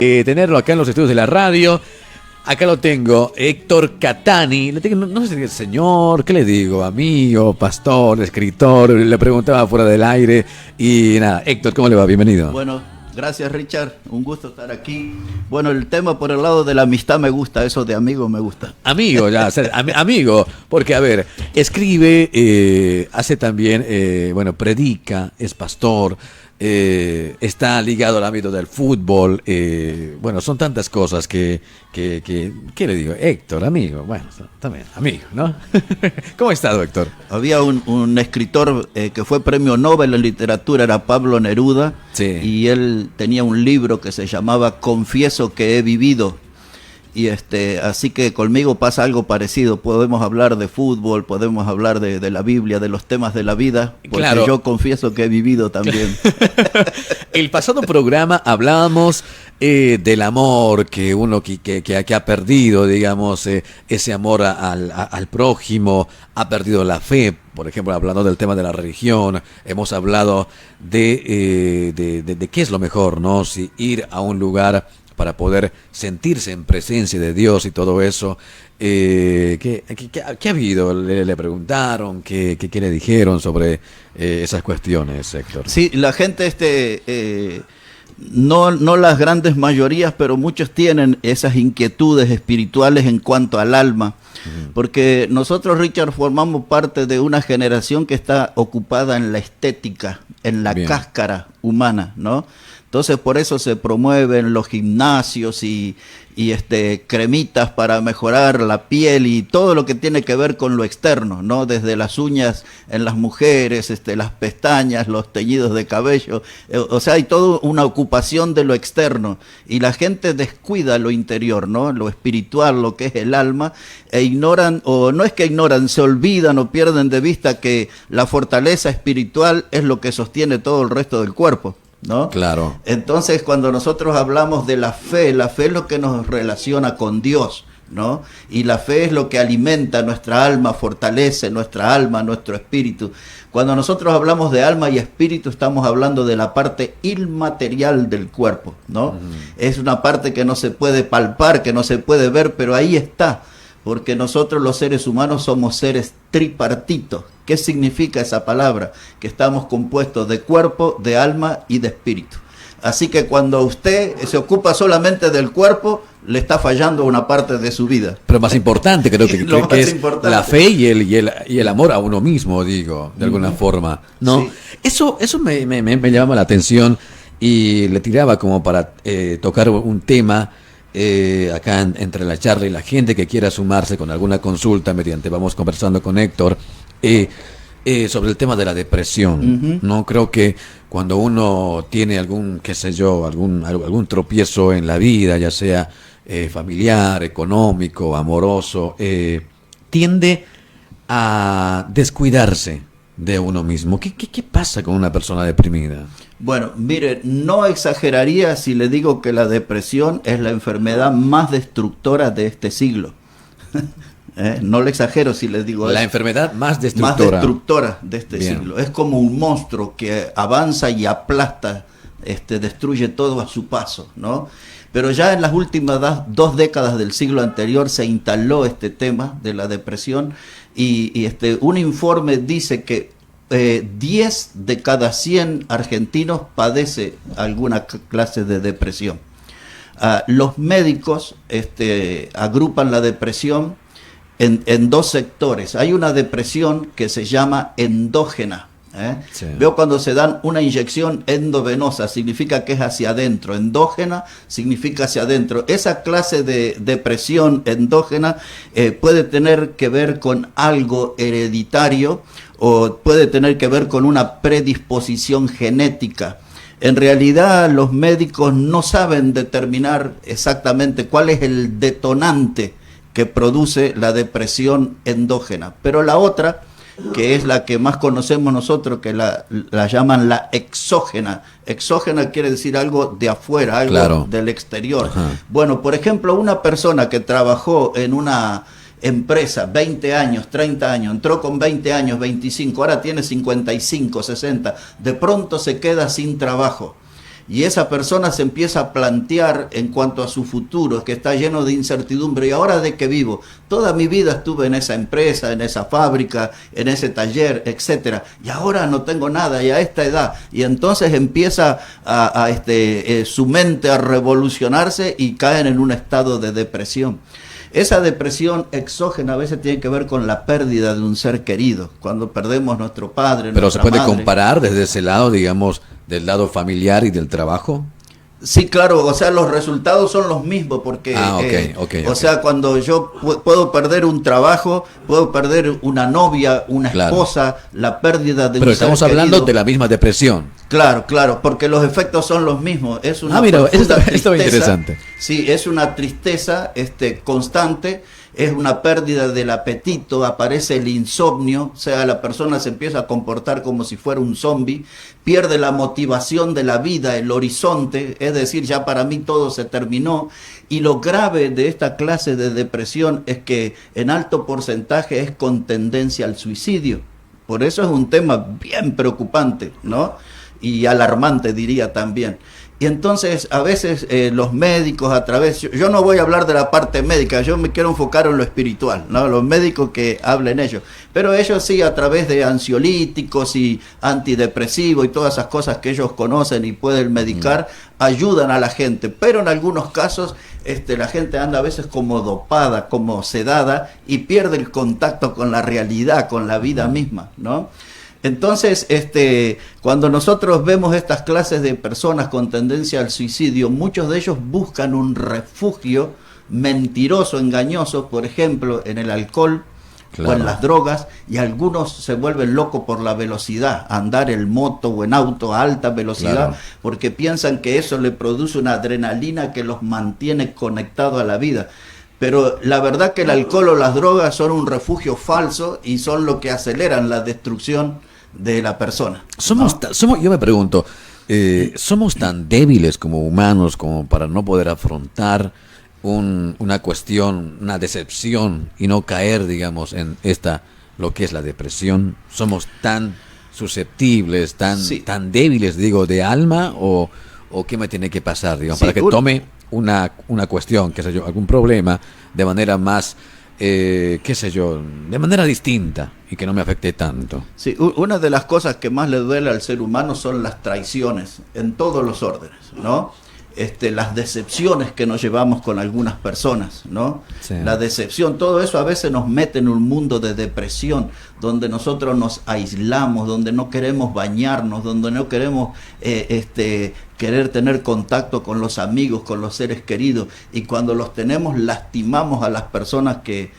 tenerlo acá en los estudios de la radio. Acá lo tengo, Héctor Catani. No sé si es señor, ¿qué le digo? Amigo, pastor, escritor. Le preguntaba fuera del aire. Y nada, Héctor, ¿cómo le va? Bienvenido. Bueno, gracias Richard, un gusto estar aquí. Bueno, el tema por el lado de la amistad me gusta, eso de amigo me gusta. Amigo, ya, amigo, porque a ver, escribe, hace también, predica, es pastor, está ligado al ámbito del fútbol, bueno, son tantas cosas ¿qué le digo? Héctor, amigo, bueno, también, amigo, ¿no? ¿Cómo ha estado, Héctor? Había un escritor que fue premio Nobel en literatura, era Pablo Neruda, sí. Y él tenía un libro que se llamaba Confieso que he vivido. Y así que conmigo pasa algo parecido, podemos hablar de fútbol, podemos hablar de la Biblia, de los temas de la vida, porque claro. Yo confieso que he vivido también. El pasado programa hablábamos del amor que uno que ha perdido, digamos, ese amor al prójimo, ha perdido la fe, por ejemplo, hablando del tema de la religión, hemos hablado de qué es lo mejor, ¿no? Si ir a un lugar para poder sentirse en presencia de Dios y todo eso. ¿Qué ha habido? ¿Le preguntaron? ¿Qué le dijeron sobre esas cuestiones, Héctor? Sí, la gente, no las grandes mayorías, pero muchos tienen esas inquietudes espirituales en cuanto al alma. Porque nosotros, Richard, formamos parte de una generación que está ocupada en la estética, en la cáscara humana, ¿no? Entonces por eso se promueven los gimnasios y cremitas para mejorar la piel y todo lo que tiene que ver con lo externo, ¿no? Desde las uñas en las mujeres, las pestañas, los teñidos de cabello, o sea, hay toda una ocupación de lo externo y la gente descuida lo interior, ¿no? Lo espiritual, lo que es el alma, e ignoran, o no es que ignoran, se olvidan o pierden de vista que la fortaleza espiritual es lo que sostiene todo el resto del cuerpo, ¿no? Claro. Entonces, cuando nosotros hablamos de la fe es lo que nos relaciona con Dios, ¿no? Y la fe es lo que alimenta nuestra alma, fortalece nuestra alma, nuestro espíritu. Cuando nosotros hablamos de alma y espíritu, estamos hablando de la parte inmaterial del cuerpo, ¿no? Es una parte que no se puede palpar, que no se puede ver, pero ahí está. Porque nosotros los seres humanos somos seres tripartitos. ¿Qué significa esa palabra? Que estamos compuestos de cuerpo, de alma y de espíritu. Así que cuando usted se ocupa solamente del cuerpo, le está fallando una parte de su vida. Pero más importante creo que es importante. La fe y el amor a uno mismo, digo, de alguna forma, ¿no? Sí. Eso me llamaba la atención y le tiraba como para tocar un tema acá entre la charla y la gente que quiera sumarse con alguna consulta vamos conversando con Héctor sobre el tema de la depresión. No creo que cuando uno tiene algún tropiezo en la vida, ya sea familiar, económico, amoroso, tiende a descuidarse de uno mismo. ¿Qué pasa con una persona deprimida? Bueno, mire, no exageraría si le digo que la depresión es la enfermedad más destructora de este siglo. No le exagero si le digo la eso. Enfermedad más destructora. Más destructora de este siglo. Es como un monstruo que avanza y aplasta, destruye todo a su paso, ¿no? Pero ya en las últimas 2 décadas del siglo anterior se instaló este tema de la depresión y un informe dice que 10 de cada 100 argentinos padece alguna clase de depresión. Los médicos agrupan la depresión en 2 sectores. Hay una depresión que se llama endógena. Sí. Veo cuando se dan una inyección endovenosa, significa que es hacia adentro. Endógena significa hacia adentro. Esa clase de depresión endógena puede tener que ver con algo hereditario o puede tener que ver con una predisposición genética. En realidad los médicos no saben determinar exactamente cuál es el detonante que produce la depresión endógena, pero la otra, que es la que más conocemos nosotros, que la llaman la exógena. Exógena quiere decir algo de afuera, algo del exterior. Bueno, por ejemplo, una persona que trabajó en una empresa 20 años, 30 años, entró con 20 años, 25, ahora tiene 55, 60, de pronto se queda sin trabajo. Y esa persona se empieza a plantear en cuanto a su futuro, que está lleno de incertidumbre. ¿Y ahora de qué vivo? Toda mi vida estuve en esa empresa, en esa fábrica, en ese taller, etcétera. Y ahora no tengo nada, y a esta edad. Y entonces empieza su mente a revolucionarse y caen en un estado de depresión. Esa depresión exógena a veces tiene que ver con la pérdida de un ser querido, cuando perdemos nuestro padre, pero se puede madre. comparar desde ese lado, digamos, del lado familiar y del trabajo. Sí, claro, o sea, los resultados son los mismos porque, o sea, cuando yo puedo perder un trabajo, puedo perder una novia, una esposa, la pérdida de un ser querido. Pero estamos hablando de la misma depresión. Claro, claro, porque los efectos son los mismos. Es una mira, esto es interesante. Sí, es una tristeza constante. Es una pérdida del apetito, aparece el insomnio, o sea, la persona se empieza a comportar como si fuera un zombie, pierde la motivación de la vida, el horizonte, es decir, ya para mí todo se terminó. Y lo grave de esta clase de depresión es que en alto porcentaje es con tendencia al suicidio. Por eso es un tema bien preocupante, ¿no? Y alarmante, diría también. Y entonces a veces los médicos a través, yo no voy a hablar de la parte médica, yo me quiero enfocar en lo espiritual, ¿no? Los médicos que hablen ellos, pero ellos sí a través de ansiolíticos y antidepresivos y todas esas cosas que ellos conocen y pueden medicar, ayudan a la gente, pero en algunos casos la gente anda a veces como dopada, como sedada y pierde el contacto con la realidad, con la vida misma, ¿no? Entonces, cuando nosotros vemos estas clases de personas con tendencia al suicidio, muchos de ellos buscan un refugio mentiroso, engañoso, por ejemplo, en el alcohol, claro, o en las drogas, y algunos se vuelven locos por la velocidad, andar en moto o en auto a alta velocidad, claro, porque piensan que eso le produce una adrenalina que los mantiene conectados a la vida. Pero la verdad que el alcohol o las drogas son un refugio falso y son lo que aceleran la destrucción de la persona. Yo me pregunto, ¿somos tan débiles como humanos como para no poder afrontar una cuestión, una decepción y no caer, digamos, en lo que es la depresión? ¿Somos tan susceptibles, tan débiles, digo, de alma o qué me tiene que pasar, digamos, para que tome una cuestión, qué sé yo, algún problema de manera más, qué sé yo, de manera distinta y que no me afecte tanto? Sí, una de las cosas que más le duele al ser humano son las traiciones en todos los órdenes, ¿no? Las decepciones que nos llevamos con algunas personas, ¿no? Sí. La decepción, todo eso a veces nos mete en un mundo de depresión, donde nosotros nos aislamos, donde no queremos bañarnos, donde no queremos querer tener contacto con los amigos, con los seres queridos, y cuando los tenemos lastimamos a las personas que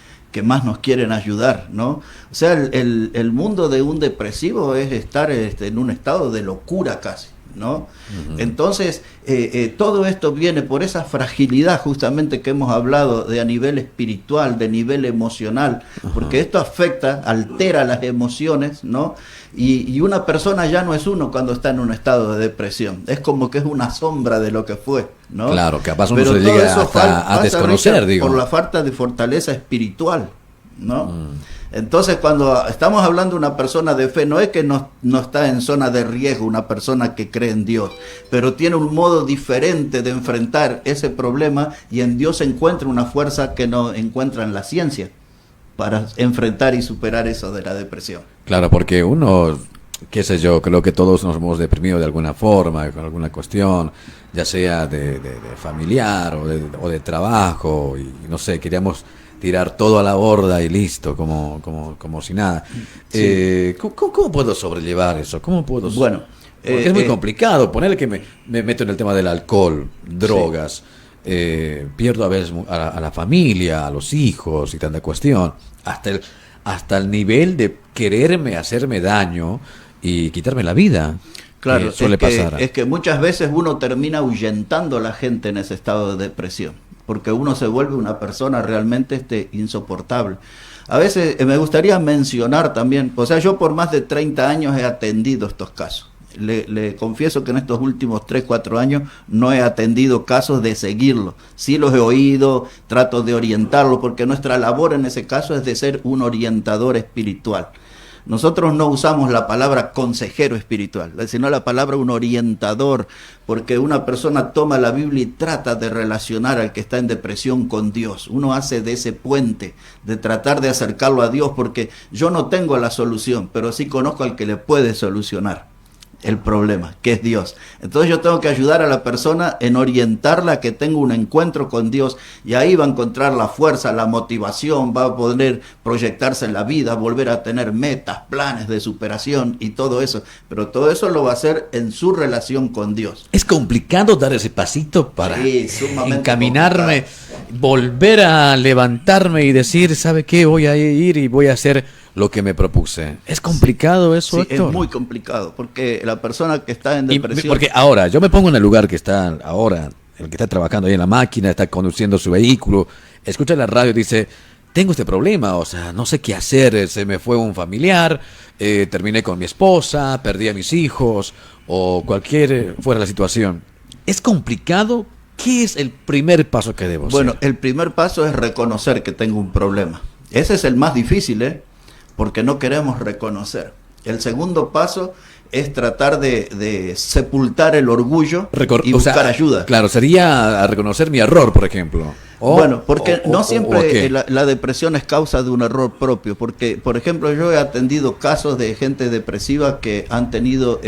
más nos quieren ayudar, ¿no? O sea, el mundo de un depresivo es estar en un estado de locura casi, ¿no? Uh-huh. Entonces, todo esto viene por esa fragilidad justamente que hemos hablado a nivel espiritual, de nivel emocional, uh-huh, porque esto afecta, altera las emociones, ¿no? Y una persona ya no es uno cuando está en un estado de depresión, es como que es una sombra de lo que fue, ¿no? Claro, capaz uno se llega hasta a desconocer, Richard, digo. Por la falta de fortaleza espiritual, ¿no? Entonces, cuando estamos hablando de una persona de fe, no es que no está en zona de riesgo, una persona que cree en Dios, pero tiene un modo diferente de enfrentar ese problema, y en Dios se encuentra una fuerza que no encuentra en la ciencia para enfrentar y superar eso de la depresión. Claro, porque uno, qué sé yo, creo que todos nos hemos deprimido de alguna forma, con alguna cuestión, ya sea de familiar o de trabajo, y no sé, queríamos tirar todo a la borda y listo, como si nada. Sí. ¿Cómo puedo sobrellevar eso? ¿Cómo puedo? Bueno, porque es muy complicado. Ponerle que me meto en el tema del alcohol, drogas, pierdo a veces a la familia, a los hijos y tanta cuestión, hasta el nivel de quererme hacerme daño y quitarme la vida. Claro, suele pasar. Es que muchas veces uno termina ahuyentando a la gente en ese estado de depresión, porque uno se vuelve una persona realmente insoportable. A veces me gustaría mencionar también, o sea, yo por más de 30 años he atendido estos casos. Le confieso que en estos últimos 3, 4 años no he atendido casos de seguirlos. Sí los he oído, trato de orientarlos, porque nuestra labor en ese caso es de ser un orientador espiritual. Nosotros no usamos la palabra consejero espiritual, sino la palabra un orientador, porque una persona toma la Biblia y trata de relacionar al que está en depresión con Dios. Uno hace de ese puente, de tratar de acercarlo a Dios, porque yo no tengo la solución, pero sí conozco al que le puede solucionar el problema, que es Dios. Entonces yo tengo que ayudar a la persona en orientarla a que tenga un encuentro con Dios, y ahí va a encontrar la fuerza, la motivación, va a poder proyectarse en la vida, volver a tener metas, planes de superación y todo eso. Pero todo eso lo va a hacer en su relación con Dios. Es complicado dar ese pasito para encaminarme, volver a levantarme y decir, ¿sabe qué? Voy a ir y voy a hacer lo que me propuse. ¿Es complicado eso, sí, Héctor? Es muy complicado, porque la persona que está en depresión... Porque ahora, yo me pongo en el lugar que está ahora, el que está trabajando ahí en la máquina, está conduciendo su vehículo, escucha la radio y dice, tengo este problema, o sea, no sé qué hacer, se me fue un familiar, terminé con mi esposa, perdí a mis hijos, o cualquier fuera la situación. ¿Es complicado? ¿Qué es el primer paso que debo hacer? Bueno, el primer paso es reconocer que tengo un problema. Ese es el más difícil, porque no queremos reconocer. El segundo paso es tratar de sepultar el orgullo y buscar ayuda. Claro, sería reconocer mi error, por ejemplo. Bueno, porque no siempre la depresión es causa de un error propio, porque, por ejemplo, yo he atendido casos de gente depresiva que han tenido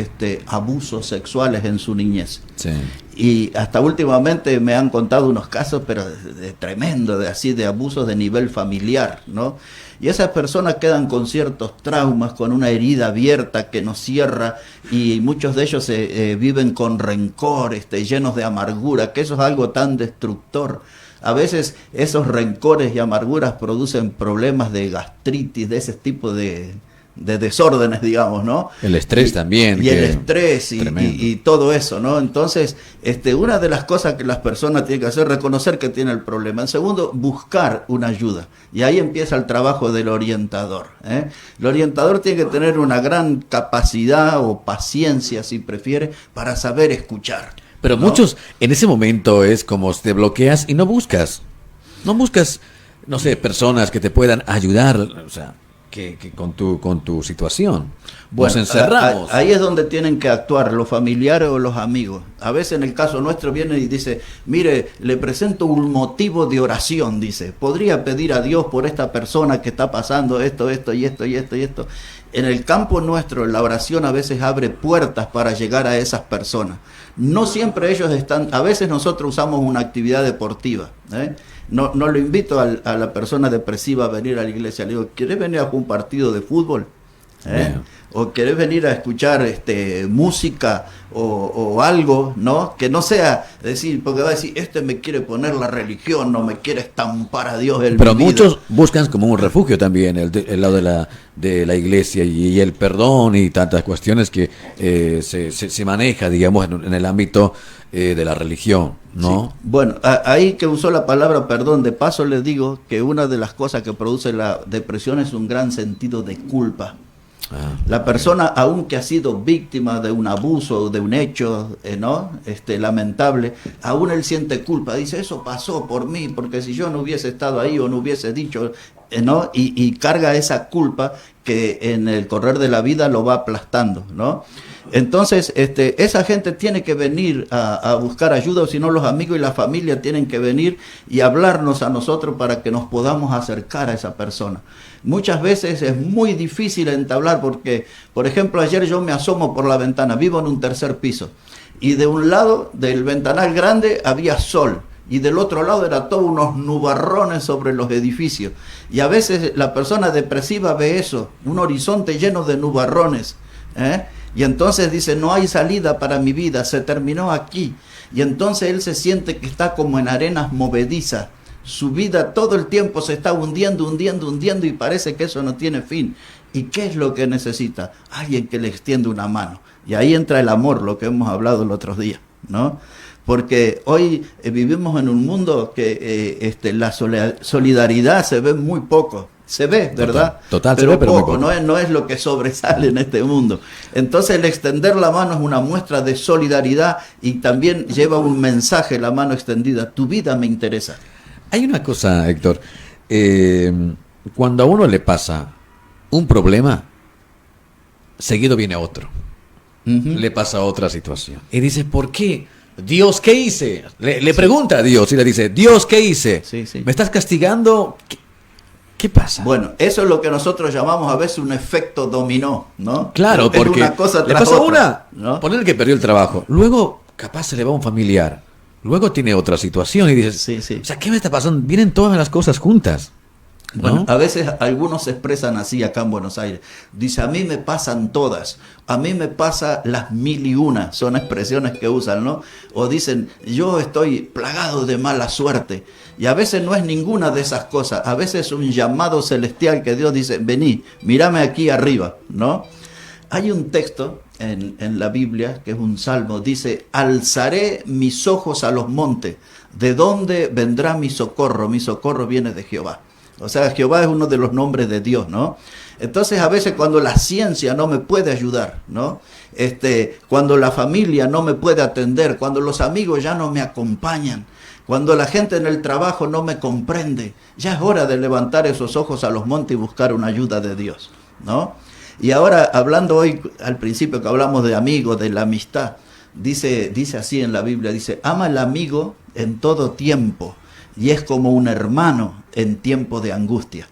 abusos sexuales en su niñez. Sí. Y hasta últimamente me han contado unos casos, pero de tremendo, de abusos de nivel familiar, ¿no? Y esas personas quedan con ciertos traumas, con una herida abierta que no cierra, y muchos de ellos viven con rencor, llenos de amargura, que eso es algo tan destructor. A veces esos rencores y amarguras producen problemas de gastritis, de ese tipo de desórdenes, digamos, ¿no? El estrés también. Y el estrés y todo eso, ¿no? Entonces, una de las cosas que las personas tienen que hacer es reconocer que tiene el problema. En segundo, buscar una ayuda. Y ahí empieza el trabajo del orientador, ¿eh? El orientador tiene que tener una gran capacidad o paciencia, si prefiere, para saber escuchar. Pero ¿no? Muchos, en ese momento es como te bloqueas y no buscas, no sé, personas que te puedan ayudar, o sea, que con tu situación. Bueno, nos encerramos. Ahí es donde tienen que actuar los familiares o los amigos. A veces en el caso nuestro viene y dice, mire, le presento un motivo de oración, dice, podría pedir a Dios por esta persona que está pasando esto y esto. En el campo nuestro, la oración a veces abre puertas para llegar a esas personas. No siempre ellos están, a veces nosotros usamos una actividad deportiva, ¿eh? No lo invito a la persona depresiva a venir a la iglesia. Le digo, ¿querés venir a un partido de fútbol? ¿O querés venir a escuchar música o algo, ¿no? Que no sea decir, porque va a decir, me quiere poner la religión, no me quiere estampar a Dios en Pero mi vida. Muchos buscan como un refugio también el lado de la iglesia y el perdón y tantas cuestiones que se maneja, digamos, en el ámbito de la religión, ¿no? Sí. Bueno, ahí que usó la palabra perdón, de paso les digo que una de las cosas que produce la depresión es un gran sentido de culpa. La persona, aunque ha sido víctima de un abuso, de un hecho ¿no? Lamentable, aún él siente culpa, dice, eso pasó por mí, porque si yo no hubiese estado ahí o no hubiese dicho, ¿no? Y carga esa culpa que en el correr de la vida lo va aplastando, ¿no? Entonces, esa gente tiene que venir a buscar ayuda, o si no, los amigos y la familia tienen que venir y hablarnos a nosotros para que nos podamos acercar a esa persona. Muchas veces es muy difícil entablar porque, por ejemplo, ayer yo me asomo por la ventana, vivo en un tercer piso, y de un lado del ventanal grande había sol, y del otro lado era todo unos nubarrones sobre los edificios. Y a veces la persona depresiva ve eso, un horizonte lleno de nubarrones, ¿eh? Y entonces dice, no hay salida para mi vida, se terminó aquí. Y entonces él se siente que está como en arenas movedizas. Su vida todo el tiempo se está hundiendo y parece que eso no tiene fin. ¿Y qué es lo que necesita? Alguien que le extiende una mano. Y ahí entra el amor, lo que hemos hablado el otro día, ¿no? Porque hoy vivimos en un mundo que la solidaridad se ve muy poco. Se ve, ¿verdad? Total, pero se ve, pero poco, muy poco. No es lo que sobresale en este mundo. Entonces el extender la mano es una muestra de solidaridad y también lleva un mensaje, la mano extendida. Tu vida me interesa. Hay una cosa, Héctor, cuando a uno le pasa un problema, seguido viene otro. Ujú. Le pasa otra situación. Y dice, ¿por qué? Dios, ¿qué hice? Le pregunta a Dios y le dice, Dios, ¿qué hice? Sí, sí. ¿Me estás castigando? ¿Qué pasa? Bueno, eso es lo que nosotros llamamos a veces un efecto dominó, ¿no? Claro, Es porque una cosa le tras pasa otra, una, ¿no? poner que perdió el trabajo. Luego, capaz se le va un familiar. Luego tiene otra situación y dices, Sí, sí. o sea, ¿qué me está pasando? Vienen todas las cosas juntas, ¿no? Bueno, a veces algunos se expresan así acá en Buenos Aires. Dice, a mí me pasan todas, a mí me pasa las 1001, son expresiones que usan, ¿no? O dicen, yo estoy plagado de mala suerte. Y a veces no es ninguna de esas cosas, a veces es un llamado celestial que Dios dice, vení, mírame aquí arriba, ¿no? Hay un texto en la Biblia, que es un salmo, dice, alzaré mis ojos a los montes, ¿de dónde vendrá mi socorro? Mi socorro viene de Jehová. O sea, Jehová es uno de los nombres de Dios, ¿no? Entonces, a veces cuando la ciencia no me puede ayudar, ¿no? Cuando la familia no me puede atender, cuando los amigos ya no me acompañan, cuando la gente en el trabajo no me comprende, ya es hora de levantar esos ojos a los montes y buscar una ayuda de Dios, ¿no? Y ahora, hablando hoy, al principio que hablamos de amigos, de la amistad, dice así en la Biblia, dice, ama al amigo en todo tiempo, y es como un hermano en tiempo de angustia.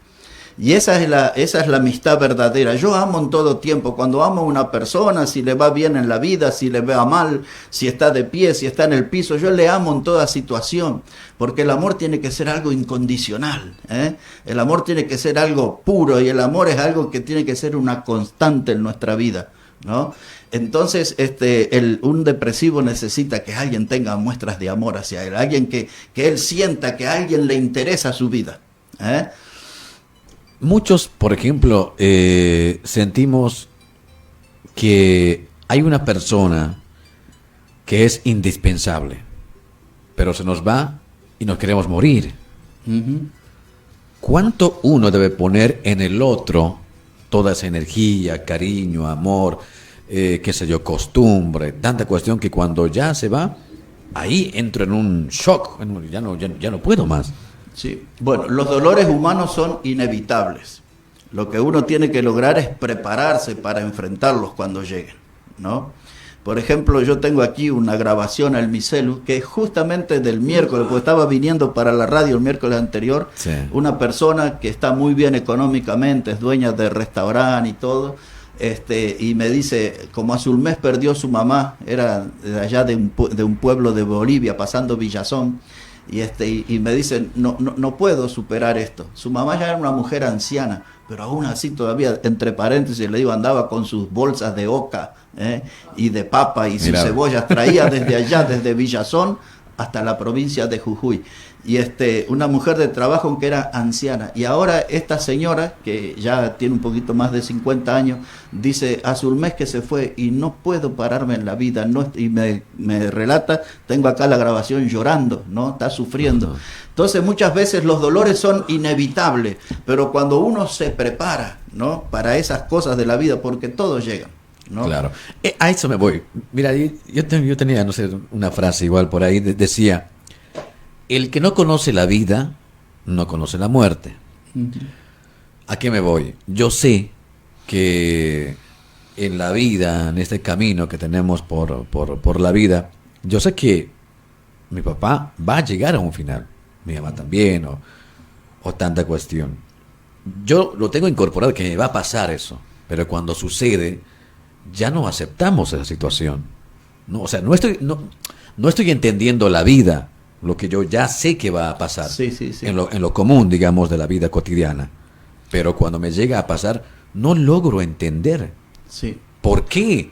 Y esa es la amistad verdadera. Yo amo en todo tiempo. Cuando amo a una persona, si le va bien en la vida, si le va mal, si está de pie, si está en el piso, yo le amo en toda situación. Porque el amor tiene que ser algo incondicional, ¿eh? El amor tiene que ser algo puro y el amor es algo que tiene que ser una constante en nuestra vida, ¿no? Entonces, un depresivo necesita que alguien tenga muestras de amor hacia él, alguien que él sienta que a alguien le interesa su vida, ¿eh? Muchos, por ejemplo, sentimos que hay una persona que es indispensable, pero se nos va y nos queremos morir. Uh-huh. ¿Cuánto uno debe poner en el otro toda esa energía, cariño, amor, qué sé yo, costumbre, tanta cuestión que cuando ya se va, ahí entro en un shock, ya no puedo más. Sí. Bueno, los dolores humanos son inevitables. Lo que uno tiene que lograr es prepararse para enfrentarlos cuando lleguen, ¿no? Por ejemplo, yo tengo aquí una grabación al mi celu, que es justamente del miércoles, porque estaba viniendo para la radio el miércoles anterior, Sí. una persona que está muy bien económicamente, es dueña de restaurante y todo, y me dice, como hace un mes perdió su mamá, era de allá de un pueblo de Bolivia, pasando Villazón, y me dicen, no puedo superar esto. Su mamá ya era una mujer anciana, pero aún así todavía, entre paréntesis, le digo, andaba con sus bolsas de oca, y de papa y sus Mirá. cebollas, traía desde allá, desde Villazón hasta la provincia de Jujuy. Y una mujer de trabajo, aunque era anciana. Y ahora esta señora, que ya tiene un poquito más de 50 años, dice, hace un mes que se fue y no puedo pararme en la vida. Y me relata, tengo acá la grabación llorando, ¿no? Está sufriendo. Ajá. Entonces muchas veces los dolores son inevitables, pero cuando uno se prepara, ¿no? Para esas cosas de la vida, porque todos llegan, ¿no? Claro. A eso me voy. Mira, yo tenía, no sé, una frase igual por ahí, decía, el que no conoce la vida, no conoce la muerte. Uh-huh. ¿A qué me voy? Yo sé que en la vida, en este camino que tenemos por la vida, yo sé que mi papá va a llegar a un final, mi mamá también, o tanta cuestión. Yo lo tengo incorporado que me va a pasar eso, pero cuando sucede, ya no aceptamos esa situación. No, o sea, no estoy entendiendo la vida, lo que yo ya sé que va a pasar, Sí, sí, sí. en lo común, digamos, de la vida cotidiana. Pero cuando me llega a pasar, no logro entender Sí. por qué,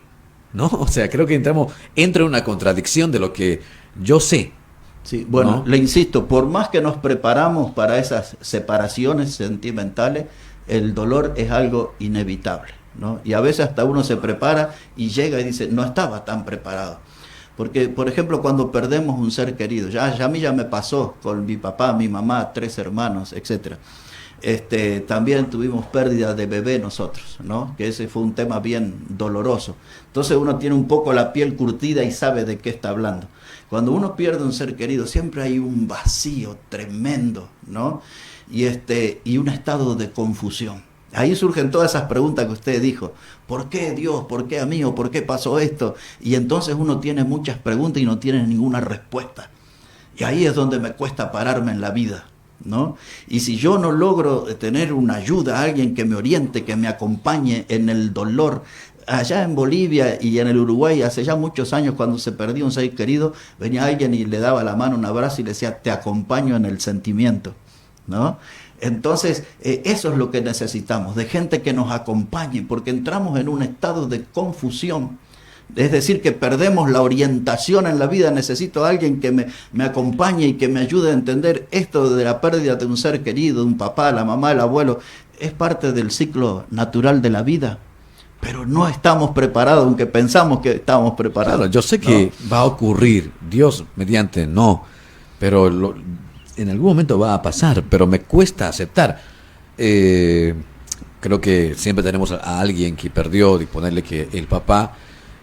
¿no? O sea, creo que entro en una contradicción de lo que yo sé. Sí, bueno, ¿No? le insisto, por más que nos preparamos para esas separaciones sentimentales, el dolor es algo inevitable, ¿no? Y a veces hasta uno se prepara y llega y dice, no estaba tan preparado. Porque, por ejemplo, cuando perdemos un ser querido, ya a mí ya me pasó con mi papá, mi mamá, 3 hermanos, etcétera. También tuvimos pérdida de bebé nosotros, ¿no? Que ese fue un tema bien doloroso. Entonces uno tiene un poco la piel curtida y sabe de qué está hablando. Cuando uno pierde un ser querido, siempre hay un vacío tremendo, ¿no? Y un estado de confusión, Ahí surgen todas esas preguntas que usted dijo. ¿Por qué Dios? ¿Por qué a mí? ¿O por qué pasó esto? Y entonces uno tiene muchas preguntas y no tiene ninguna respuesta. Y ahí es donde me cuesta pararme en la vida, ¿no? Y si yo no logro tener una ayuda, alguien que me oriente, que me acompañe en el dolor. Allá en Bolivia y en el Uruguay, hace ya muchos años, cuando se perdió un ser querido, venía alguien y le daba la mano, un abrazo y le decía, te acompaño en el sentimiento, ¿no? Entonces, eso es lo que necesitamos, de gente que nos acompañe, porque entramos en un estado de confusión. Es decir, que perdemos la orientación en la vida. Necesito a alguien que me acompañe y que me ayude a entender esto de la pérdida de un ser querido, de un papá, la mamá, el abuelo. Es parte del ciclo natural de la vida. Pero no estamos preparados, aunque pensamos que estamos preparados. Claro, yo sé que va a ocurrir, Dios mediante no, pero en algún momento va a pasar, pero me cuesta aceptar. Creo que siempre tenemos a alguien que perdió, y ponerle que el papá,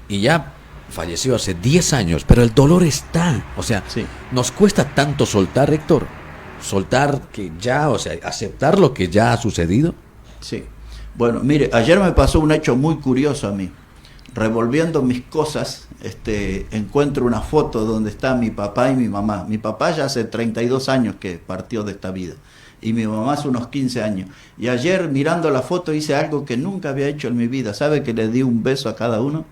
y ya falleció hace 10 años, pero el dolor está. O sea, sí. Nos cuesta tanto soltar, Héctor, soltar que ya, o sea, aceptar lo que ya ha sucedido. Sí. Bueno, mire, ayer me pasó un hecho muy curioso a mí. Revolviendo mis cosas, encuentro una foto donde está mi papá y mi mamá. Mi papá ya hace 32 años que partió de esta vida y mi mamá hace unos 15 años. Y ayer mirando la foto hice algo que nunca había hecho en mi vida. ¿Sabe que le di un beso a cada uno?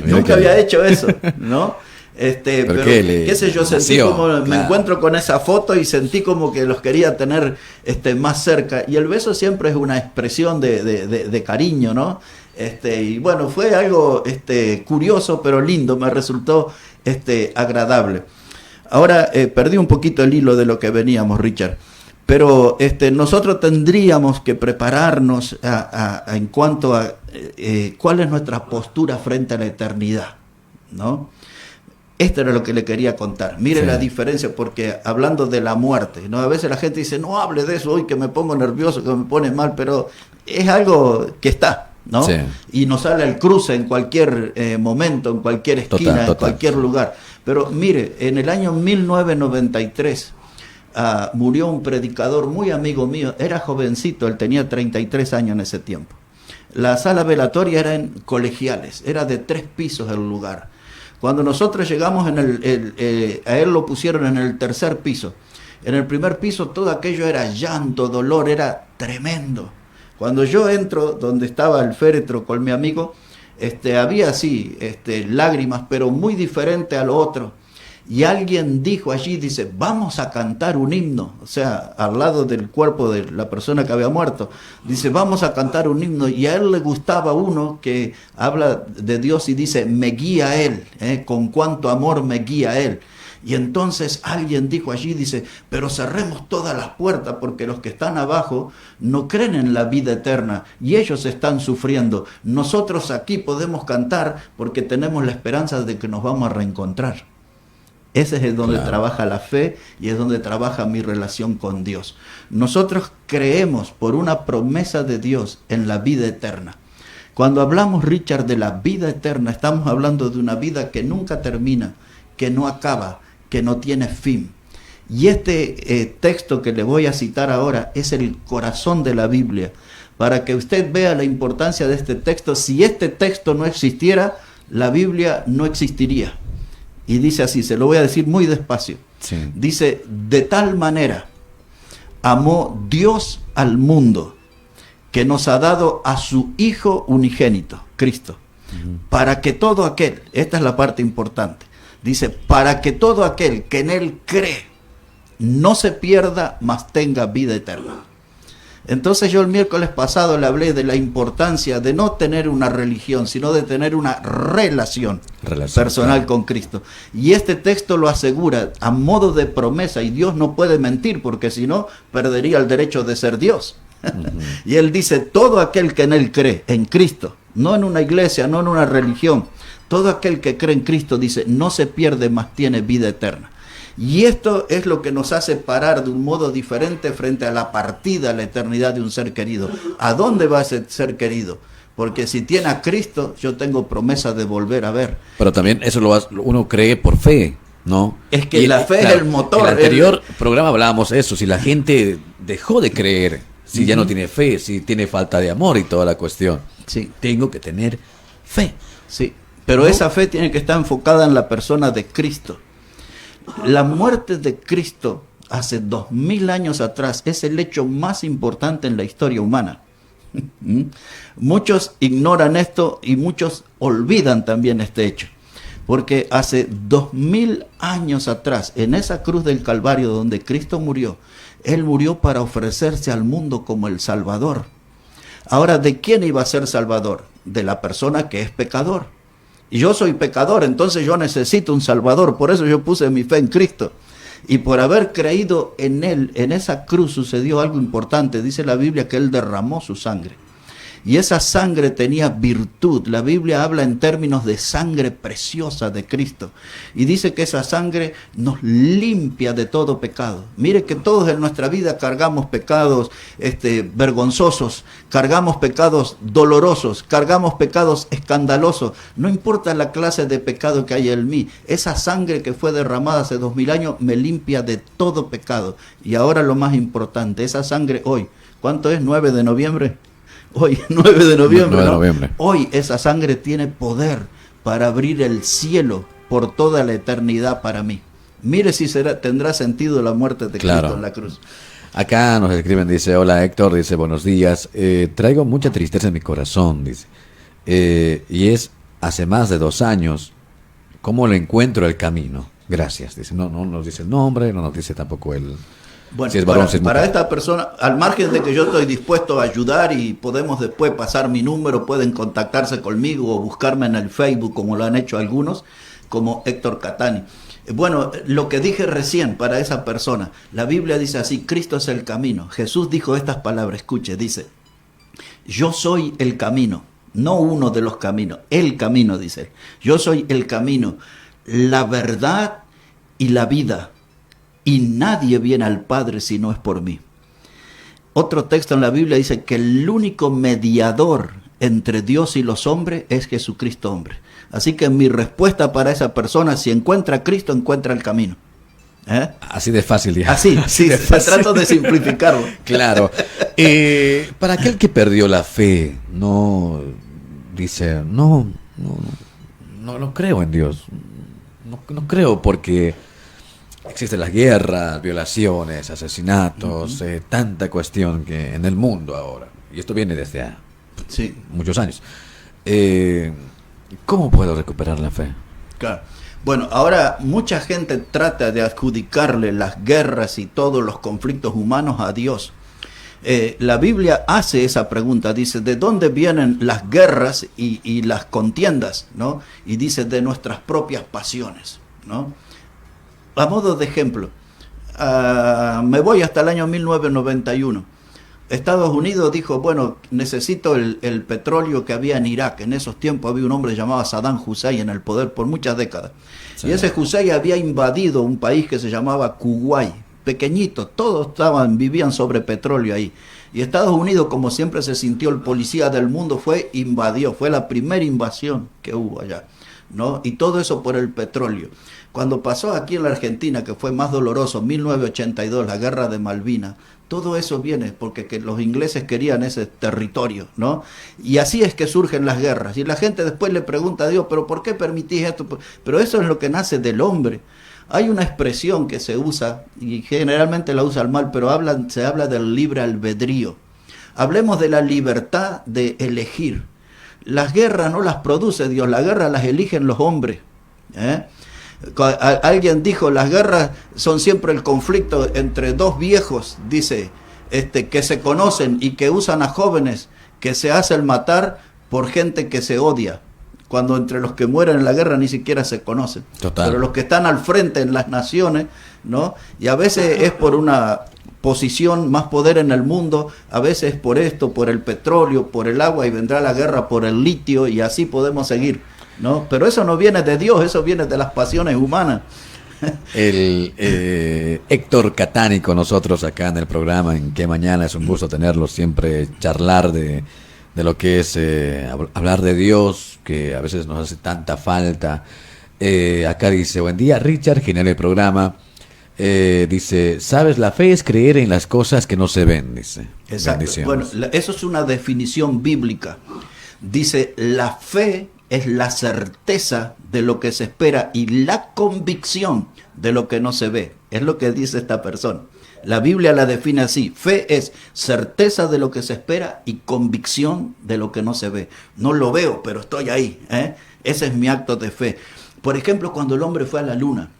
Nunca había hecho eso, ¿no? Pero qué sé yo, sentí como, me encuentro con esa foto y sentí como que los quería tener más cerca. Y el beso siempre es una expresión de cariño, ¿no? Y bueno, fue algo curioso, pero lindo, me resultó agradable. Ahora perdí un poquito el hilo de lo que veníamos, Richard. Pero nosotros tendríamos que prepararnos en cuanto a cuál es nuestra postura frente a la eternidad, ¿no? Esto era lo que le quería contar. Mire la diferencia, porque hablando de la muerte, ¿no? A veces la gente dice, no hable de eso hoy, que me pongo nervioso, que me pone mal, pero es algo que está, ¿no? Sí. Y nos sale el cruce en cualquier momento, en cualquier esquina, en cualquier lugar. Pero mire, en el año 1993 murió un predicador muy amigo mío, era jovencito, él tenía 33 años en ese tiempo. La sala velatoria era en Colegiales, era de 3 pisos el lugar. Cuando nosotros llegamos, a él lo pusieron en el 3er piso. En el 1er piso todo aquello era llanto, dolor, era tremendo. Cuando yo entro donde estaba el féretro con mi amigo, había así lágrimas, pero muy diferente a lo otro. Y alguien dijo allí, dice, vamos a cantar un himno, o sea, al lado del cuerpo de la persona que había muerto. Dice, vamos a cantar un himno. Y a él le gustaba uno que habla de Dios y dice, me guía él, con cuánto amor me guía él. Y entonces alguien dijo allí, dice, pero cerremos todas las puertas porque los que están abajo no creen en la vida eterna y ellos están sufriendo. Nosotros aquí podemos cantar porque tenemos la esperanza de que nos vamos a reencontrar. Ese es donde trabaja la fe y es donde trabaja mi relación con Dios. Nosotros creemos por una promesa de Dios en la vida eterna. Cuando hablamos, Richard, de la vida eterna, estamos hablando de una vida que nunca termina, que no acaba, que no tiene fin. Y texto que le voy a citar ahora es el corazón de la Biblia. Para que usted vea la importancia de este texto, si este texto no existiera, la Biblia no existiría. Y dice así, se lo voy a decir muy despacio. Sí. Dice, de tal manera amó Dios al mundo que nos ha dado a su Hijo unigénito, Cristo, para que todo aquel, esta es la parte importante, dice, para que todo aquel que en Él cree no se pierda, mas tenga vida eterna. Entonces yo el miércoles pasado le hablé de la importancia de no tener una religión, sino de tener una relación personal con Cristo. Y este texto lo asegura a modo de promesa, y Dios no puede mentir, porque si no, perdería el derecho de ser Dios. Y Él dice, todo aquel que en Él cree, en Cristo, no en una iglesia, no en una religión, todo aquel que cree en Cristo, dice, no se pierde, mas tiene vida eterna. Y esto es lo que nos hace parar de un modo diferente frente a la partida, a la eternidad de un ser querido. ¿A dónde va ese ser querido? Porque si tiene a Cristo, yo tengo promesa de volver a ver. Pero también eso uno cree por fe, ¿no? Es que la fe es el motor. En el anterior programa hablábamos de eso, si la gente dejó de creer, Si ya no tiene fe, si tiene falta de amor y toda la cuestión. Sí. Tengo que tener fe. Sí, pero esa fe tiene que estar enfocada en la persona de Cristo. La muerte de Cristo hace 2000 años atrás es el hecho más importante en la historia humana. Muchos ignoran esto y muchos olvidan también este hecho. Porque hace 2000 años atrás, en esa cruz del Calvario donde Cristo murió, Él murió para ofrecerse al mundo como el Salvador. Ahora, ¿de quién iba a ser Salvador? De la persona que es pecador. Y yo soy pecador, entonces yo necesito un Salvador. Por eso yo puse mi fe en Cristo. Y por haber creído en Él, en esa cruz sucedió algo importante. Dice la Biblia que Él derramó su sangre. Y esa sangre tenía virtud. La Biblia habla en términos de sangre preciosa de Cristo. Y dice que esa sangre nos limpia de todo pecado. Mire que todos en nuestra vida cargamos pecados vergonzosos, cargamos pecados dolorosos, cargamos pecados escandalosos. No importa la clase de pecado que haya en mí. Esa sangre que fue derramada hace 2000 años me limpia de todo pecado. Y ahora lo más importante, esa sangre hoy. ¿Cuánto es? 9 de noviembre. Hoy, 9 de noviembre, 9 de ¿no? noviembre. Hoy esa sangre tiene poder para abrir el cielo por toda la eternidad para mí. Mire si tendrá sentido la muerte de Cristo en la cruz. Acá nos escriben, dice, hola Héctor, dice, buenos días, traigo mucha tristeza en mi corazón, dice, y es hace más de 2 años, ¿cómo le encuentro el camino? Gracias, dice, no nos dice el nombre, no nos dice tampoco el... Bueno, si es varón, si es para mujer. esta persona, al margen de que yo estoy dispuesto a ayudar y podemos después pasar mi número, pueden contactarse conmigo o buscarme en el Facebook, como lo han hecho algunos, como Héctor Catani. Bueno, lo que dije recién para esa persona, la Biblia dice así, Cristo es el camino. Jesús dijo estas palabras, escuche, dice, yo soy el camino, no uno de los caminos, el camino, dice él. Yo soy el camino, la verdad y la vida. Y nadie viene al Padre si no es por mí. Otro texto en la Biblia dice que el único mediador entre Dios y los hombres es Jesucristo hombre. Así que mi respuesta para esa persona, si encuentra a Cristo, encuentra el camino. Así de fácil, ya. Así, sí, trato de simplificarlo. Claro. Para aquel que perdió la fe, no dice, no creo en Dios. No creo porque... existen las guerras, violaciones, asesinatos, tanta cuestión que en el mundo ahora. Y esto viene desde muchos años. ¿Cómo puedo recuperar la fe? Claro. Bueno, ahora mucha gente trata de adjudicarle las guerras y todos los conflictos humanos a Dios. La Biblia hace esa pregunta, dice, ¿de dónde vienen las guerras y las contiendas? ¿No? Y dice, de nuestras propias pasiones, ¿no? A modo de ejemplo, me voy hasta el año 1991. Estados Unidos dijo, bueno, necesito el petróleo que había en Irak. En esos tiempos había un hombre llamado Saddam Hussein en el poder por muchas décadas. Sí. Y ese Hussein había invadido un país que se llamaba Kuwait, pequeñito, todos vivían sobre petróleo ahí. Y Estados Unidos, como siempre se sintió el policía del mundo, invadió, fue la primera invasión que hubo allá, ¿no? Y todo eso por el petróleo. Cuando pasó aquí en la Argentina, que fue más doloroso, 1982, la guerra de Malvinas, todo eso viene porque los ingleses querían ese territorio, ¿no? Y así es que surgen las guerras. Y la gente después le pregunta a Dios, ¿pero por qué permitís esto? Pero eso es lo que nace del hombre. Hay una expresión que se usa, y generalmente la usa al mal, pero se habla del libre albedrío. Hablemos de la libertad de elegir. Las guerras no las produce Dios, las guerras las eligen los hombres, Alguien dijo, las guerras son siempre el conflicto entre dos viejos, dice, que se conocen y que usan a jóvenes que se hacen matar por gente que se odia, cuando entre los que mueren en la guerra ni siquiera se conocen. Total. Pero los que están al frente en las naciones, ¿no? Y a veces es por una posición, más poder en el mundo, a veces por esto, por el petróleo, por el agua, y vendrá la guerra por el litio, y así podemos seguir, ¿no? Pero eso no viene de Dios, eso viene de las pasiones humanas. El Héctor Catani con nosotros acá en el programa, en Que Mañana, es un gusto tenerlo, siempre charlar de lo que es hablar de Dios, que a veces nos hace tanta falta. Acá dice, buen día Richard, genial el programa. dice, sabes, la fe es creer en las cosas que no se ven, dice. Exacto. Bueno, eso es una definición bíblica. Dice, la fe es la certeza de lo que se espera y la convicción de lo que no se ve. Es lo que dice esta persona. La Biblia la define así. Fe es certeza de lo que se espera y convicción de lo que no se ve. No lo veo, pero estoy ahí. Ese es mi acto de fe. Por ejemplo, cuando el hombre fue a la luna,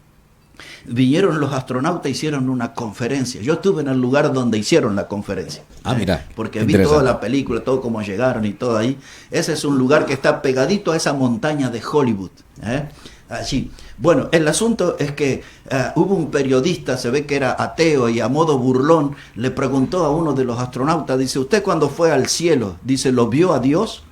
vinieron los astronautas, hicieron una conferencia. Yo estuve en el lugar donde hicieron la conferencia. Mira. Porque vi toda la película, todo cómo llegaron y todo ahí. Ese es un lugar que está pegadito a esa montaña de Hollywood. Allí. Bueno, el asunto es que hubo un periodista, se ve que era ateo y a modo burlón, le preguntó a uno de los astronautas, dice, ¿usted cuando fue al cielo, dice, ¿lo vio a Dios?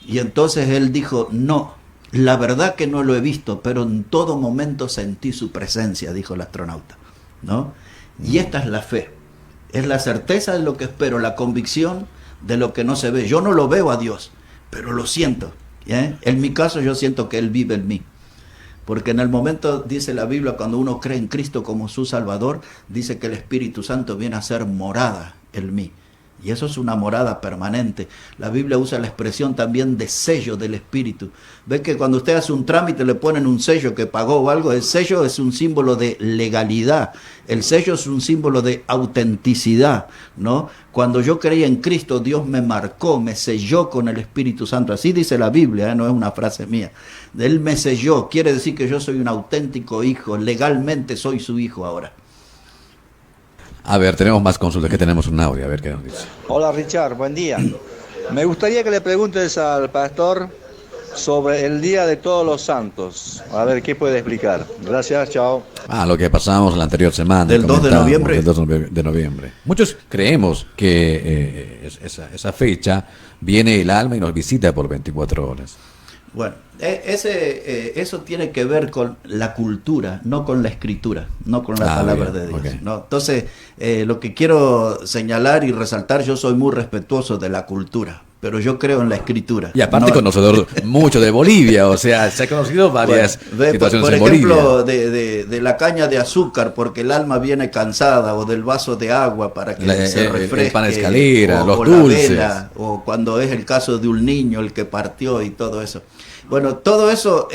Y entonces él dijo, no, la verdad que no lo he visto, pero en todo momento sentí su presencia, dijo el astronauta, ¿no? Y esta es la fe, es la certeza de lo que espero, la convicción de lo que no se ve. Yo no lo veo a Dios, pero lo siento. En mi caso yo siento que Él vive en mí. Porque en el momento, dice la Biblia, cuando uno cree en Cristo como su Salvador, dice que el Espíritu Santo viene a ser morada en mí. Y eso es una morada permanente. La Biblia usa la expresión también de sello del Espíritu. Ve que cuando usted hace un trámite le ponen un sello que pagó o algo. El sello es un símbolo de legalidad. El sello es un símbolo de autenticidad, ¿no? Cuando yo creí en Cristo, Dios me marcó, me selló con el Espíritu Santo. Así dice la Biblia, no es una frase mía. Él me selló. Quiere decir que yo soy un auténtico hijo. Legalmente soy su hijo ahora. A ver, tenemos más consultas, que tenemos un audio, a ver qué nos dice. Hola Richard, buen día. Me gustaría que le preguntes al pastor sobre el Día de Todos los Santos. A ver qué puede explicar. Gracias, chao. Lo que pasamos la anterior semana. Del 2 de noviembre. Del 2 de noviembre. Muchos creemos que esa fecha viene el alma y nos visita por 24 horas. Bueno, eso tiene que ver con la cultura, no con la escritura, no con la palabra de Dios. Okay. ¿No? Entonces, lo que quiero señalar y resaltar, yo soy muy respetuoso de la cultura, pero yo creo en la escritura. Y aparte conocedor mucho de Bolivia, o sea, se ha conocido varias situaciones por en Bolivia. Por ejemplo, de la caña de azúcar, porque el alma viene cansada, o del vaso de agua para que se refresque. El pan escalera, los o dulces. La vela, o cuando es el caso de un niño, el que partió y todo eso. Bueno, todo eso,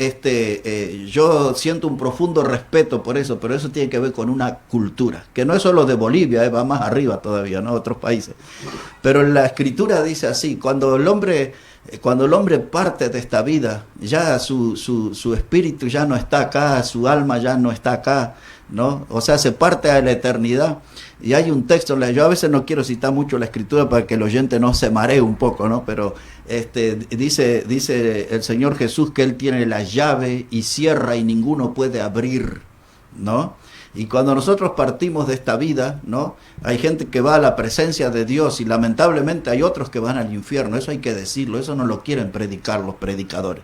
yo siento un profundo respeto por eso, pero eso tiene que ver con una cultura, que no es solo de Bolivia, va más arriba todavía, ¿no? Otros países. Pero la escritura dice así, cuando el hombre parte de esta vida, ya su espíritu ya no está acá, su alma ya no está acá, ¿no? O sea, se parte a la eternidad. Y hay un texto, yo a veces no quiero citar mucho la escritura para que el oyente no se maree un poco, ¿no? Pero dice el Señor Jesús que Él tiene la llave y cierra y ninguno puede abrir, ¿no? Y cuando nosotros partimos de esta vida, ¿no? Hay gente que va a la presencia de Dios y lamentablemente hay otros que van al infierno. Eso hay que decirlo, eso no lo quieren predicar los predicadores.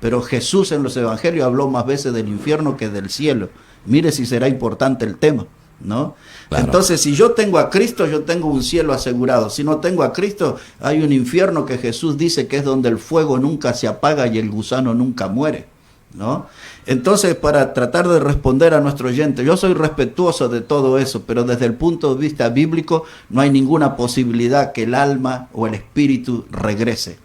Pero Jesús en los evangelios habló más veces del infierno que del cielo. Mire si será importante el tema, ¿no? Claro. Entonces, si yo tengo a Cristo, yo tengo un cielo asegurado. Si no tengo a Cristo, hay un infierno que Jesús dice que es donde el fuego nunca se apaga y el gusano nunca muere, ¿no? Entonces, para tratar de responder a nuestro oyente, yo soy respetuoso de todo eso, pero desde el punto de vista bíblico no hay ninguna posibilidad que el alma o el espíritu regrese.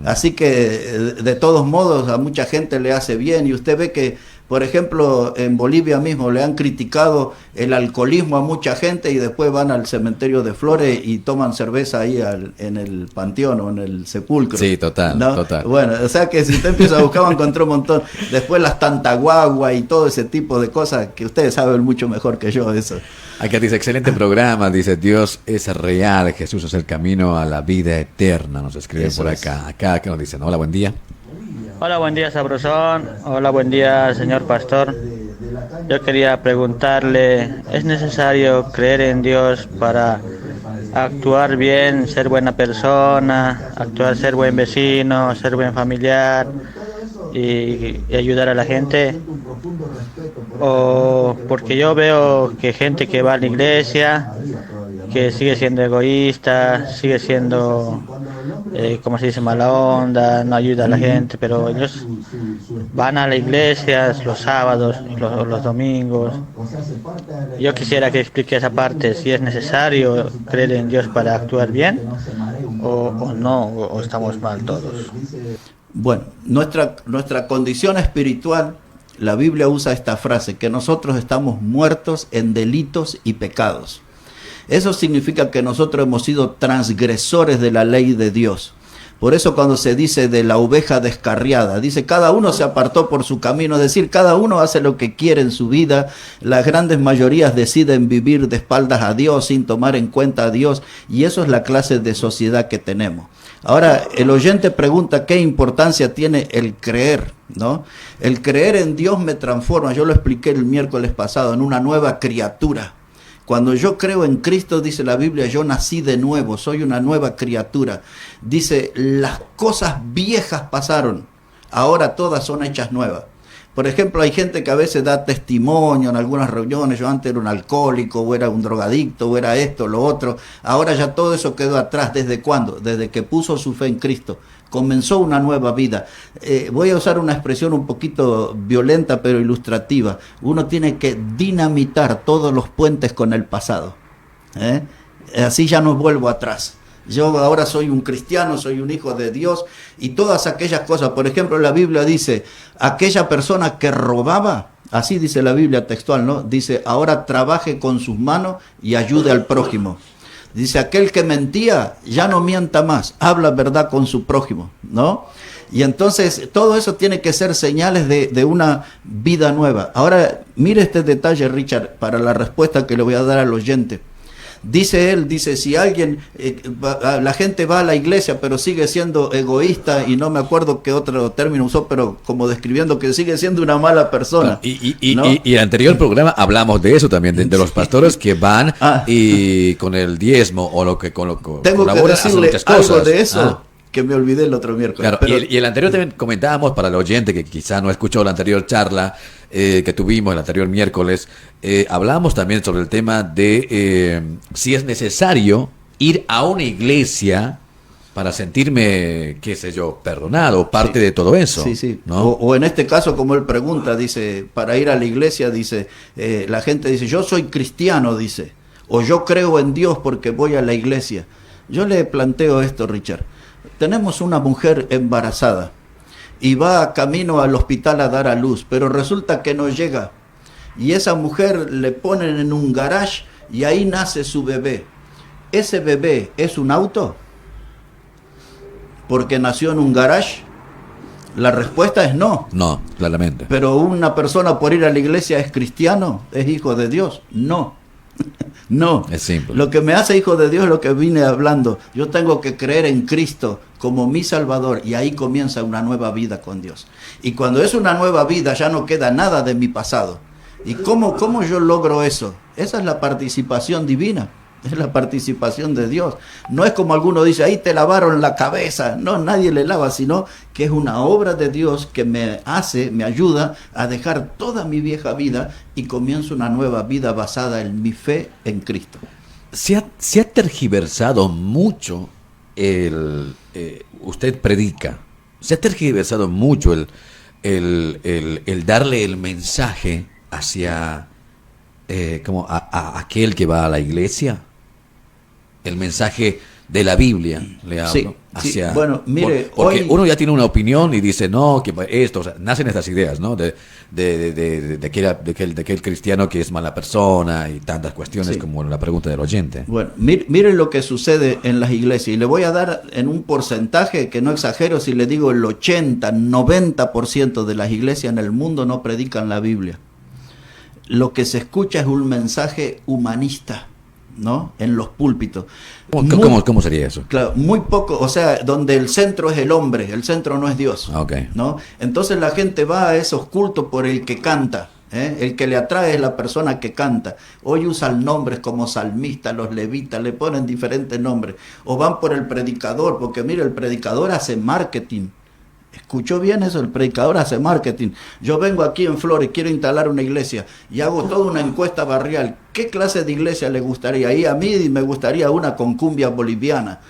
Así que, de todos modos, a mucha gente le hace bien, y usted ve que, por ejemplo, en Bolivia mismo le han criticado el alcoholismo a mucha gente y después van al cementerio de Flores y toman cerveza ahí en el panteón o en el sepulcro. Sí, total, ¿no? total. Bueno, o sea que si usted empieza a buscar va a encontrar un montón. Después las tantaguagua y todo ese tipo de cosas que ustedes saben mucho mejor que yo eso. Acá dice, excelente programa, dice, Dios es real, Jesús es el camino a la vida eterna, nos escriben por acá. Acá, ¿qué nos dicen? Hola, buen día. Hola, buen día, Sabrosón. Hola, buen día, señor pastor. Yo quería preguntarle, ¿es necesario creer en Dios para actuar bien, ser buena persona, ser buen vecino, ser buen familiar y ayudar a la gente? O porque yo veo que gente que va a la iglesia, que sigue siendo egoísta, sigue siendo como se dice, mala onda, no ayuda a la gente, pero ellos van a la iglesia los sábados, los domingos. Yo quisiera que explique esa parte, si es necesario creer en Dios para actuar bien o no, o estamos mal todos. Bueno, nuestra condición espiritual, la Biblia usa esta frase, que nosotros estamos muertos en delitos y pecados. Eso significa que nosotros hemos sido transgresores de la ley de Dios. Por eso cuando se dice de la oveja descarriada, dice cada uno se apartó por su camino, es decir, cada uno hace lo que quiere en su vida, las grandes mayorías deciden vivir de espaldas a Dios sin tomar en cuenta a Dios, y eso es la clase de sociedad que tenemos. Ahora, el oyente pregunta qué importancia tiene el creer, ¿no? El creer en Dios me transforma, yo lo expliqué el miércoles pasado, en una nueva criatura. Cuando yo creo en Cristo, dice la Biblia, yo nací de nuevo, soy una nueva criatura. Dice, las cosas viejas pasaron, ahora todas son hechas nuevas. Por ejemplo, hay gente que a veces da testimonio en algunas reuniones, yo antes era un alcohólico, o era un drogadicto, o era esto, lo otro. Ahora ya todo eso quedó atrás. ¿Desde cuándo? Desde que puso su fe en Cristo. Comenzó una nueva vida. Voy a usar una expresión un poquito violenta pero ilustrativa. Uno tiene que dinamitar todos los puentes con el pasado. Así ya no vuelvo atrás. Yo ahora soy un cristiano, soy un hijo de Dios y todas aquellas cosas. Por ejemplo, la Biblia dice, aquella persona que robaba, así dice la Biblia textual, ¿no? Dice, ahora trabaje con sus manos y ayude al prójimo. Dice, aquel que mentía, ya no mienta más, habla verdad con su prójimo, ¿no? Y entonces todo eso tiene que ser señales de una vida nueva. Ahora, mire este detalle, Richard, para la respuesta que le voy a dar al oyente. Dice él, si alguien, la gente va a la iglesia pero sigue siendo egoísta, y no me acuerdo qué otro término usó, pero como describiendo que sigue siendo una mala persona. Y en el anterior programa hablamos de eso también, de los pastores que van y con el diezmo o lo que con lo que tengo que decirle algo de eso. Que me olvidé el otro miércoles. Claro, pero... y el anterior también comentábamos, para el oyente que quizá no escuchó la anterior charla que tuvimos el anterior miércoles, hablamos también sobre el tema de si es necesario ir a una iglesia para sentirme, qué sé yo, perdonado, parte de todo eso. Sí. ¿No? O en este caso, como él pregunta, dice, para ir a la iglesia, dice, la gente dice, yo soy cristiano, dice, o yo creo en Dios porque voy a la iglesia. Yo le planteo esto, Richard. Tenemos una mujer embarazada y va camino al hospital a dar a luz, pero resulta que no llega. Y esa mujer le ponen en un garage y ahí nace su bebé. ¿Ese bebé es un auto? ¿Porque nació en un garage? La respuesta es no. No, claramente. ¿Pero una persona por ir a la iglesia es cristiano? ¿Es hijo de Dios? No. No, es simple. Lo que me hace hijo de Dios es lo que vine hablando. Yo tengo que creer en Cristo como mi Salvador y ahí comienza una nueva vida con Dios. Y cuando es una nueva vida ya no queda nada de mi pasado. ¿Y cómo yo logro eso? Esa es la participación divina, es la participación de Dios. No es como alguno dice, ahí te lavaron la cabeza. No, nadie le lava, sino que es una obra de Dios que me ayuda a dejar toda mi vieja vida y comienzo una nueva vida basada en mi fe en Cristo. Se ha tergiversado mucho usted predica, se ha tergiversado mucho el darle el mensaje hacia como a aquel que va a la iglesia, el mensaje de la Biblia, le hablo. Sí, bueno, mire, porque uno ya tiene una opinión y dice, no, que esto, o sea, nacen estas ideas, ¿no? De aquel cristiano que es mala persona y tantas cuestiones como la pregunta del oyente. Bueno, mire lo que sucede en las iglesias, y le voy a dar en un porcentaje que no exagero si le digo el 80-90% de las iglesias en el mundo no predican la Biblia. Lo que se escucha es un mensaje humanista, ¿no? En los púlpitos. ¿Cómo sería eso? Claro, muy poco, o sea, donde el centro es el hombre, el centro no es Dios. Okay. ¿No? Entonces la gente va a esos cultos por el que canta, ¿eh? El que le atrae es la persona que canta. Hoy usan nombres como salmistas, los levitas, le ponen diferentes nombres. O van por el predicador, porque mire, el predicador hace marketing. Escuchó bien eso, el predicador hace marketing. Yo vengo aquí en Flores, quiero instalar una iglesia y hago toda una encuesta barrial. ¿Qué clase de iglesia le gustaría? Y a mí me gustaría una con cumbia boliviana,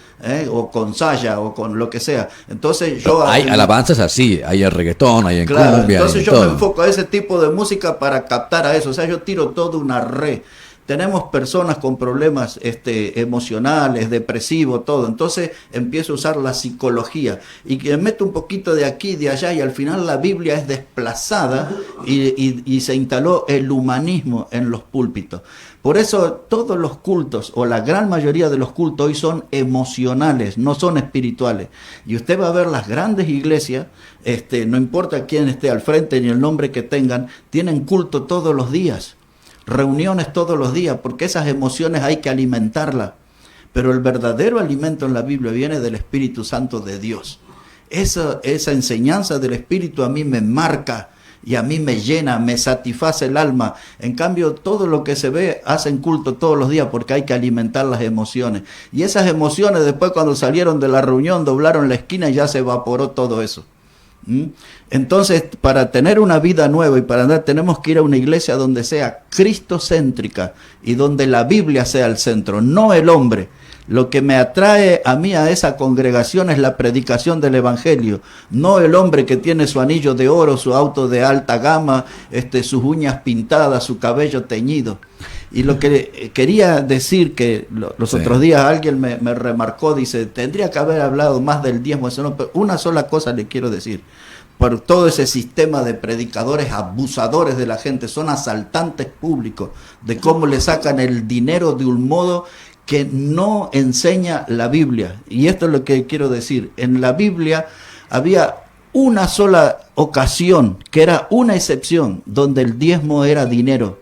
o con saya, o con lo que sea. Entonces yo... Hay alabanzas así, hay el reggaetón, hay en claro, cumbia. Entonces yo todo. me enfoco a ese tipo de música para captar a eso. O sea, yo tiro toda una red. Tenemos personas con problemas emocionales, depresivos, todo. Entonces empiezo a usar la psicología y que meto un poquito de aquí y de allá y al final la Biblia es desplazada y se instaló el humanismo en los púlpitos. Por eso todos los cultos o la gran mayoría de los cultos hoy son emocionales, no son espirituales. Y usted va a ver las grandes iglesias, no importa quién esté al frente ni el nombre que tengan, tienen culto todos los días. Reuniones todos los días, porque esas emociones hay que alimentarlas. Pero el verdadero alimento en la Biblia viene del Espíritu Santo de Dios. Esa enseñanza del Espíritu a mí me marca y a mí me llena, me satisface el alma. En cambio, todo lo que se ve hacen culto todos los días porque hay que alimentar las emociones. Y esas emociones después cuando salieron de la reunión, doblaron la esquina y ya se evaporó todo eso. Entonces, para tener una vida nueva y para andar, tenemos que ir a una iglesia donde sea cristocéntrica y donde la Biblia sea el centro, no el hombre. Lo que me atrae a mí a esa congregación es la predicación del evangelio, no el hombre que tiene su anillo de oro, su auto de alta gama, sus uñas pintadas, su cabello teñido. Y lo que quería decir, que los otros días alguien me remarcó, dice, tendría que haber hablado más del diezmo, eso no, pero una sola cosa le quiero decir. Por todo ese sistema de predicadores abusadores de la gente, son asaltantes públicos, de cómo le sacan el dinero de un modo que no enseña la Biblia. Y esto es lo que quiero decir. En la Biblia había una sola ocasión, que era una excepción, donde el diezmo era dinero.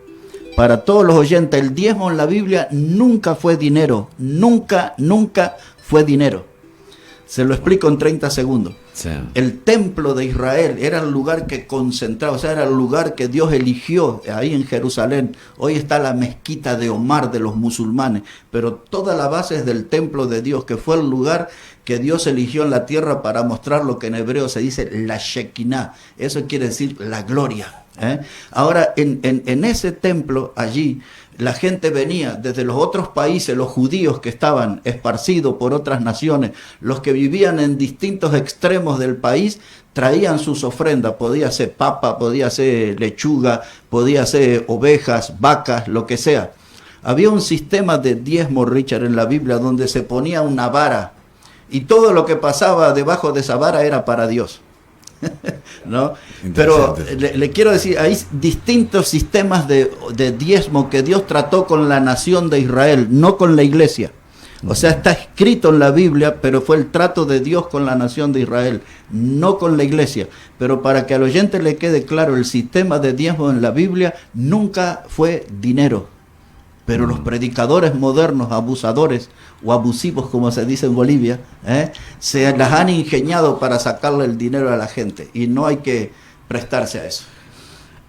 Para todos los oyentes, el diezmo en la Biblia nunca fue dinero. Nunca fue dinero. Se lo explico en 30 segundos. Sí. El templo de Israel era el lugar que concentraba, o sea, era el lugar que Dios eligió ahí en Jerusalén. Hoy está la mezquita de Omar de los musulmanes, pero toda la base es del templo de Dios, que fue el lugar que Dios eligió en la tierra para mostrar lo que en hebreo se dice la Shekinah. Eso quiere decir la gloria. Ahora, en ese templo allí, la gente venía desde los otros países, los judíos que estaban esparcidos por otras naciones, los que vivían en distintos extremos del país, traían sus ofrendas. Podía ser papa, podía ser lechuga, podía ser ovejas, vacas, lo que sea. Había un sistema de diezmo, Richard, en la Biblia, donde se ponía una vara y todo lo que pasaba debajo de esa vara era para Dios. ¿No? Pero le quiero decir, hay distintos sistemas de diezmo que Dios trató con la nación de Israel, no con la iglesia. O sea, está escrito en la Biblia, pero fue el trato de Dios con la nación de Israel, no con la iglesia. Pero para que al oyente le quede claro, el sistema de diezmo en la Biblia nunca fue dinero. Pero los predicadores modernos, abusadores o abusivos, como se dice en Bolivia, se las han ingeniado para sacarle el dinero a la gente. Y no hay que prestarse a eso.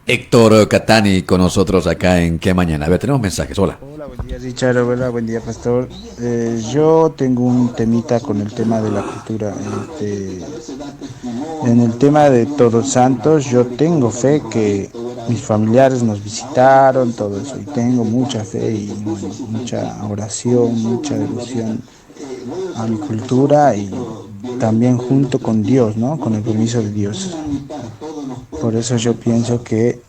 Héctor Catani con nosotros acá en ¿Qué Mañana? A ver, tenemos mensajes. Hola. Hola, buen día, Richard. Hola, buen día, Pastor. Yo tengo un temita con el tema de la cultura. En el tema de Todos Santos, yo tengo fe que mis familiares nos visitaron, todo eso, y tengo mucha fe y mucha oración, mucha devoción a mi cultura y también junto con Dios, ¿no? Con el permiso de Dios. Por eso yo pienso que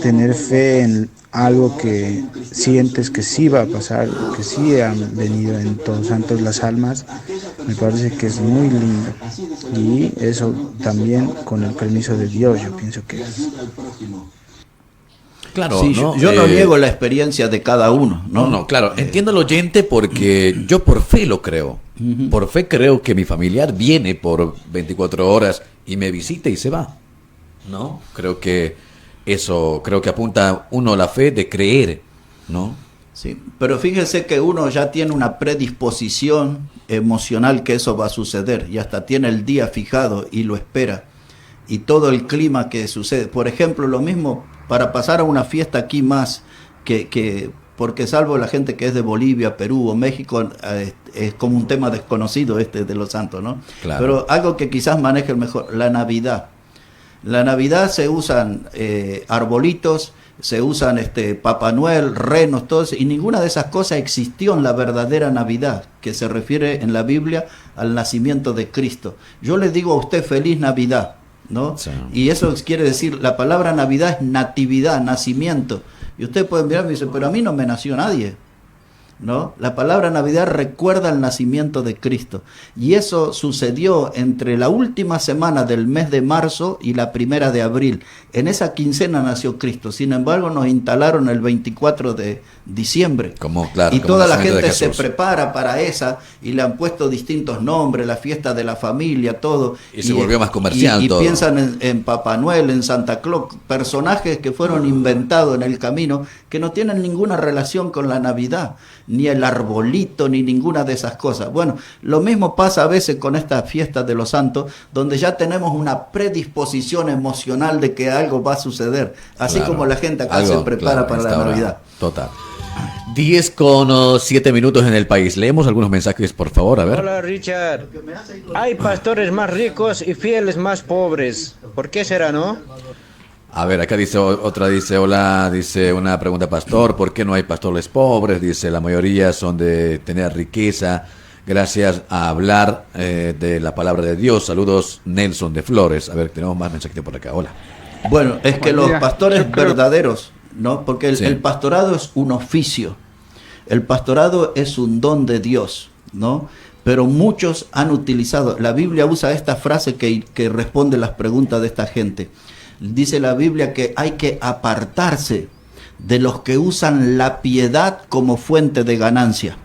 tener fe en algo que sientes que sí va a pasar, que sí han venido en Todos Santos las almas, me parece que es muy lindo. Y eso también con el permiso de Dios, yo pienso que es. Claro, sí, ¿no? Yo no niego la experiencia de cada uno, ¿no? No, claro, entiendo al oyente porque yo por fe lo creo. Por fe creo que mi familiar viene por 24 horas y me visita y se va, ¿no? Creo que apunta uno a la fe de creer, ¿no? Sí, pero fíjese que uno ya tiene una predisposición emocional que eso va a suceder y hasta tiene el día fijado y lo espera. Y todo el clima que sucede. Por ejemplo, lo mismo para pasar a una fiesta aquí más que porque salvo la gente que es de Bolivia, Perú o México, es como un tema desconocido de los santos, ¿no? Claro. Pero algo que quizás maneje mejor, la Navidad. La Navidad se usan arbolitos, se usan Papá Noel, renos, todos, y ninguna de esas cosas existió en la verdadera Navidad, que se refiere en la Biblia al nacimiento de Cristo. Yo le digo a usted feliz Navidad, ¿no? Sí. Y eso quiere decir, la palabra Navidad es natividad, nacimiento. Y usted puede mirar y dice, pero a mí no me nació nadie, ¿no? La palabra Navidad recuerda el nacimiento de Cristo. Y eso sucedió entre la última semana del mes de marzo y la primera de abril. En esa quincena nació Cristo. Sin embargo, nos instalaron el 24 de diciembre. Claro, y toda la gente se prepara para esa y le han puesto distintos nombres, la fiesta de la familia, todo. Y se volvió más comercial todo. Y piensan en Papá Noel, en Santa Claus, personajes que fueron inventados en el camino que no tienen ninguna relación con la Navidad, ni el arbolito, ni ninguna de esas cosas. Bueno, lo mismo pasa a veces con estas fiestas de los santos, donde ya tenemos una predisposición emocional de que algo va a suceder, así claro, como la gente acá se prepara para la Navidad. Total. 10:07 en el país. Leemos algunos mensajes, por favor, a ver. Hola, Richard. Hay pastores más ricos y fieles más pobres. ¿Por qué será, no? A ver, acá dice hola, dice una pregunta, pastor, ¿por qué no hay pastores pobres? Dice, la mayoría son de tener riqueza, gracias a hablar de la palabra de Dios. Saludos, Nelson de Flores. A ver, tenemos más mensajes por acá, hola. Bueno, es que los pastores verdaderos, ¿no? Porque el pastorado es un oficio, el pastorado es un don de Dios, ¿no? Pero muchos han utilizado, la Biblia usa esta frase que responde las preguntas de esta gente. Dice la Biblia que hay que apartarse de los que usan la piedad como fuente de ganancia.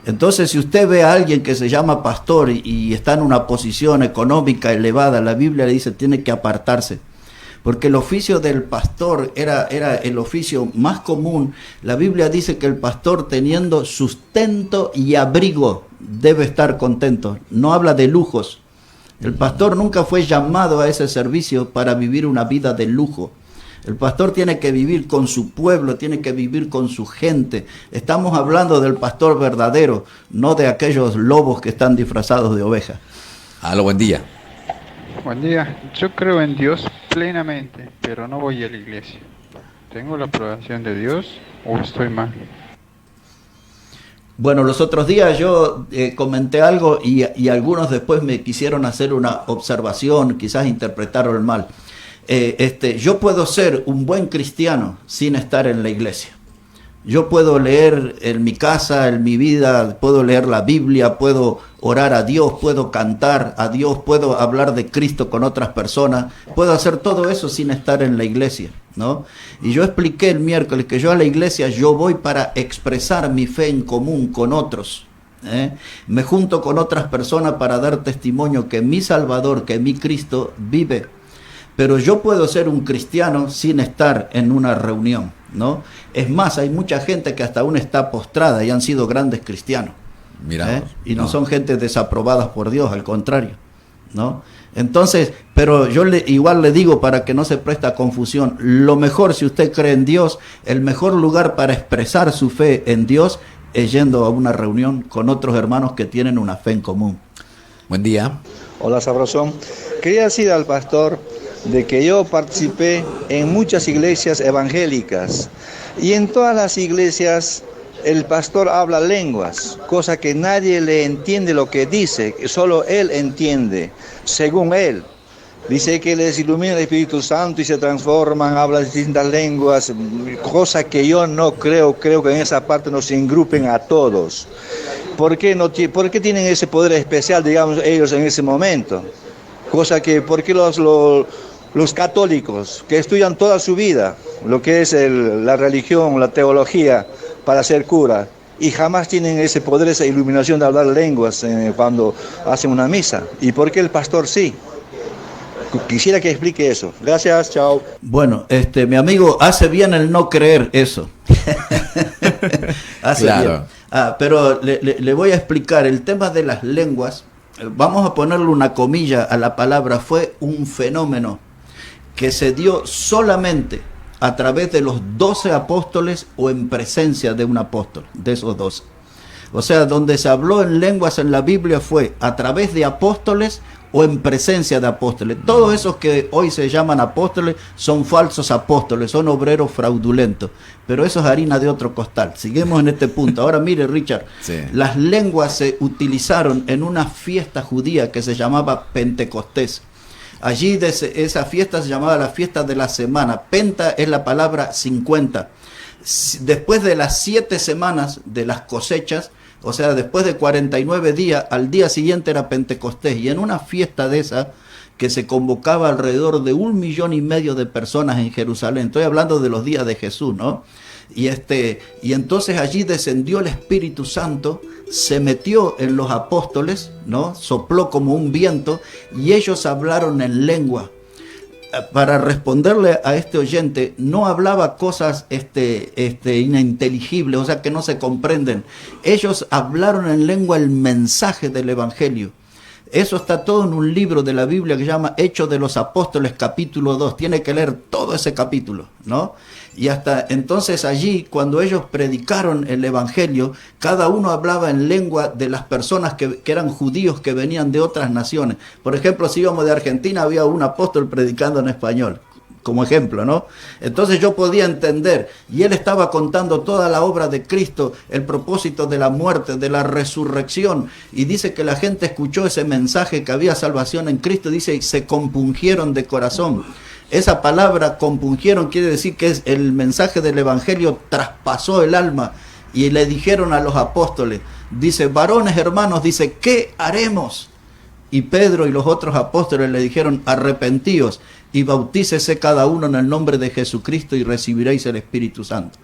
Entonces, si usted ve a alguien que se llama pastor y está en una posición económica elevada, la Biblia le dice tiene que apartarse. Porque el oficio del pastor era el oficio más común. La Biblia dice que el pastor, teniendo sustento y abrigo, debe estar contento. No habla de lujos. El pastor nunca fue llamado a ese servicio para vivir una vida de lujo. El pastor tiene que vivir con su pueblo, tiene que vivir con su gente. Estamos hablando del pastor verdadero, no de aquellos lobos que están disfrazados de ovejas. Aló, buen día. Buen día. Yo creo en Dios plenamente, pero no voy a la iglesia. ¿Tengo la aprobación de Dios o estoy mal? Bueno, los otros días yo comenté algo y algunos después me quisieron hacer una observación, quizás interpretaron mal. Yo puedo ser un buen cristiano sin estar en la iglesia. Yo puedo leer en mi casa, en mi vida, puedo leer la Biblia, puedo orar a Dios, puedo cantar a Dios, puedo hablar de Cristo con otras personas, puedo hacer todo eso sin estar en la iglesia, ¿no? Y yo expliqué el miércoles que yo a la iglesia yo voy para expresar mi fe en común con otros, me junto con otras personas para dar testimonio que mi Salvador, que mi Cristo vive. Pero yo puedo ser un cristiano sin estar en una reunión, ¿no? Es más, hay mucha gente que hasta aún está postrada y han sido grandes cristianos. Miramos, y no son gente desaprobada por Dios, al contrario, ¿no? Entonces, pero yo igual le digo para que no se presta confusión, lo mejor, si usted cree en Dios, el mejor lugar para expresar su fe en Dios es yendo a una reunión con otros hermanos que tienen una fe en común. Buen día. Hola, Sabrosón. Quería decir al pastor de que yo participé en muchas iglesias evangélicas y en todas las iglesias el pastor habla lenguas, cosa que nadie le entiende lo que dice, solo él entiende, según él. Dice que les ilumina el Espíritu Santo y se transforman, hablan distintas lenguas, cosa que yo no creo que en esa parte nos ingrupen a todos. ¿Por qué tienen ese poder especial, digamos, ellos en ese momento? Cosa que, ¿por qué los católicos que estudian toda su vida lo que es la religión, la teología para ser cura y jamás tienen ese poder, esa iluminación de hablar lenguas cuando hacen una misa? ¿Y por qué el pastor sí? Quisiera que explique eso. Gracias, chao. Bueno, mi amigo, hace bien el no creer eso. Hace bien. Pero le voy a explicar el tema de las lenguas. Vamos a ponerle una comilla a la palabra. Fue un fenómeno que se dio solamente a través de los 12 apóstoles o en presencia de un apóstol, de esos 12. O sea, donde se habló en lenguas en la Biblia fue a través de apóstoles o en presencia de apóstoles. Todos esos que hoy se llaman apóstoles son falsos apóstoles, son obreros fraudulentos. Pero eso es harina de otro costal. Seguimos en este punto. Ahora mire, Richard, sí. Las lenguas se utilizaron en una fiesta judía que se llamaba Pentecostés. Allí esa fiesta se llamaba la fiesta de la semana. Penta es la palabra 50. Después de las 7 semanas de las cosechas, o sea, después de 49 días, al día siguiente era Pentecostés. Y en una fiesta de esa, que se convocaba alrededor de 1,5 millones de personas en Jerusalén, estoy hablando de los días de Jesús, ¿no? Y entonces allí descendió el Espíritu Santo, se metió en los apóstoles, ¿no? Sopló como un viento y ellos hablaron en lengua. Para responderle a este oyente, no hablaba cosas ininteligibles, o sea, que no se comprenden. Ellos hablaron en lengua el mensaje del Evangelio. Eso está todo en un libro de la Biblia que se llama Hechos de los Apóstoles, capítulo 2. Tiene que leer todo ese capítulo, ¿no? Y hasta entonces allí, cuando ellos predicaron el Evangelio, cada uno hablaba en lengua de las personas que eran judíos que venían de otras naciones. Por ejemplo, si íbamos de Argentina, había un apóstol predicando en español, como ejemplo, ¿no? Entonces yo podía entender, y él estaba contando toda la obra de Cristo, el propósito de la muerte, de la resurrección, y dice que la gente escuchó ese mensaje que había salvación en Cristo, dice, y se compungieron de corazón. Esa palabra compungieron quiere decir que es el mensaje del Evangelio traspasó el alma, y le dijeron a los apóstoles, dice, varones hermanos, dice, ¿qué haremos? Y Pedro y los otros apóstoles le dijeron, arrepentíos y bautícese cada uno en el nombre de Jesucristo y recibiréis el Espíritu Santo.